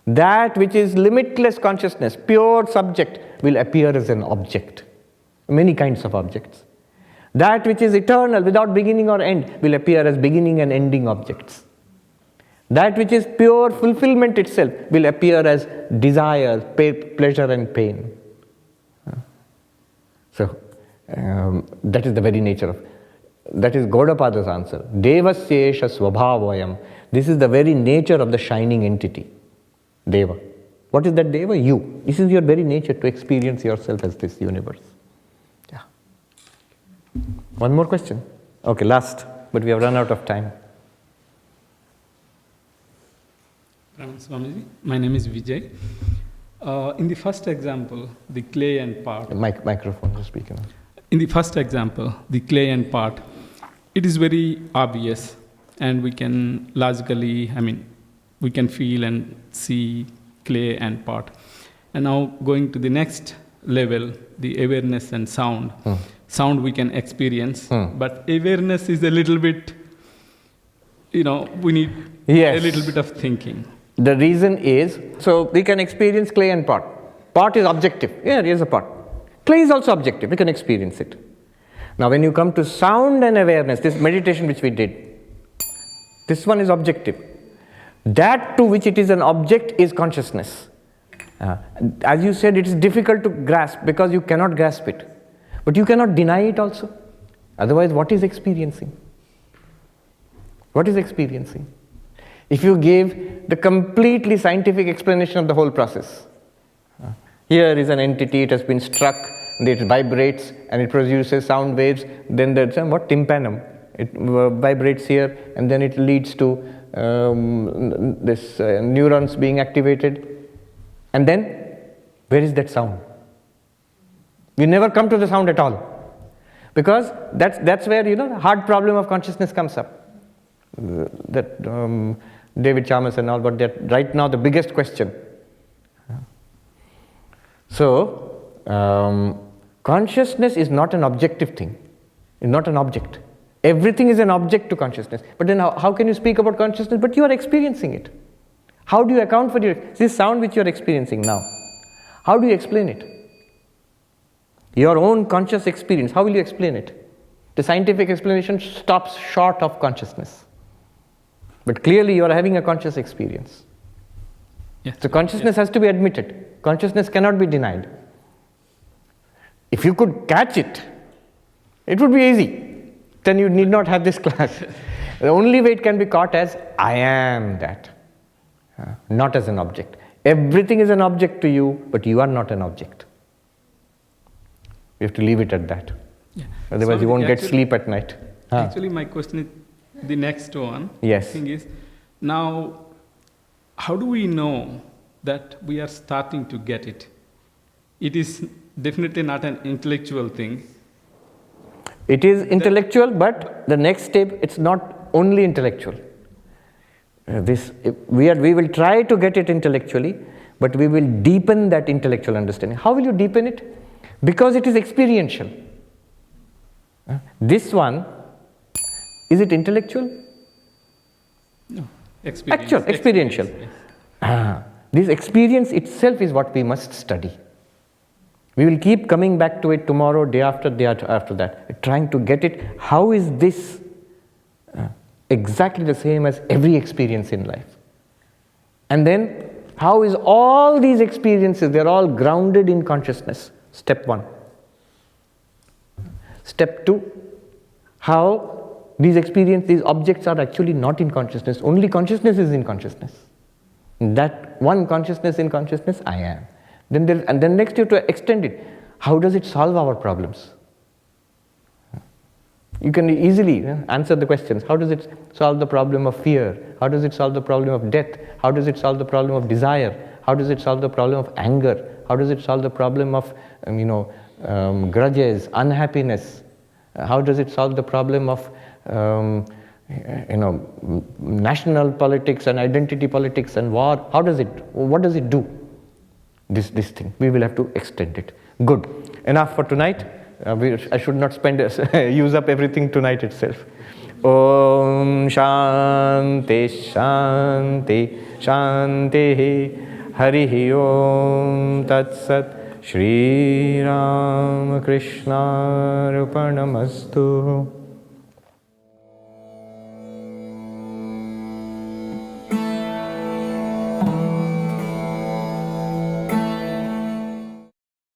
That which is limitless consciousness, pure subject, will appear as an object. Many kinds of objects. That which is eternal, without beginning or end, will appear as beginning and ending objects. That which is pure fulfillment itself will appear as desire, pleasure and pain. So, that is the very nature of, that is Gaudapada's answer. Devasyesha svabhavayam. This is the very nature of the shining entity. Deva. What is that Deva? You. This is your very nature, to experience yourself as this universe. Yeah. One more question. Okay, last, but we have run out of time. Swamiji, my name is Vijay. In the first example, the clay and part. The microphone is speaking. In the first example, the clay and part, it is very obvious, and we can logically, we can feel and see clay and part. And now going to the next level, the awareness and sound. Sound we can experience, but awareness is a little bit, we need a little bit of thinking. The reason is, so we can experience clay and pot. Pot is objective. Yeah, here's a pot. Clay is also objective. We can experience it. Now when you come to sound and awareness, this meditation which we did, this one is objective. That to which it is an object is consciousness. As you said, it is difficult to grasp because you cannot grasp it. But you cannot deny it also. Otherwise, what is experiencing? What is experiencing? If you gave the completely scientific explanation of the whole process. Here is an entity, it has been struck, it vibrates and it produces sound waves. Then there's what? Tympanum. It vibrates here and then it leads to neurons being activated. And then, where is that sound? We never come to the sound at all. Because that's where, the hard problem of consciousness comes up. David Chalmers and all, but that right now the biggest question. So, consciousness is not an objective thing. It's not an object. Everything is an object to consciousness. But then how can you speak about consciousness? But you are experiencing it. How do you account for this sound which you are experiencing now? How do you explain it? Your own conscious experience, how will you explain it? The scientific explanation stops short of consciousness. But clearly you are having a conscious experience. Yes. So consciousness has to be admitted. Consciousness cannot be denied. If you could catch it, it would be easy. Then you need not have this class. The only way it can be caught as, I am that. Not as an object. Everything is an object to you, but you are not an object. You have to leave it at that. Yeah. Otherwise you won't get sleep at night. Actually, my question is the next one. Yes. Thing is, now, how do we know that we are starting to get it? It is definitely not an intellectual thing. It is intellectual, but the next step, it's not only intellectual. We will try to get it intellectually, but we will deepen that intellectual understanding. How will you deepen it? Because it is experiential. This one, is it intellectual? No. Experiential. Yes. This experience itself is what we must study. We will keep coming back to it tomorrow, day after that, trying to get it. How is this exactly the same as every experience in life? And then, how is all these experiences, they're all grounded in consciousness? Step 1. Step 2, how These objects are actually not in consciousness. Only consciousness is in consciousness. That one consciousness in consciousness, I am. Then next you have to extend it. How does it solve our problems? You can easily answer the questions. How does it solve the problem of fear? How does it solve the problem of death? How does it solve the problem of desire? How does it solve the problem of anger? How does it solve the problem of grudges, unhappiness? How does it solve the problem of national politics and identity politics and war? What does it do? This thing. We will have to extend it. Good. Enough for tonight. I should not use up everything tonight itself. Om Shanti Shanti Shanti Harihi Om Tat Sat Shri Ram Krishna Arpanamastu.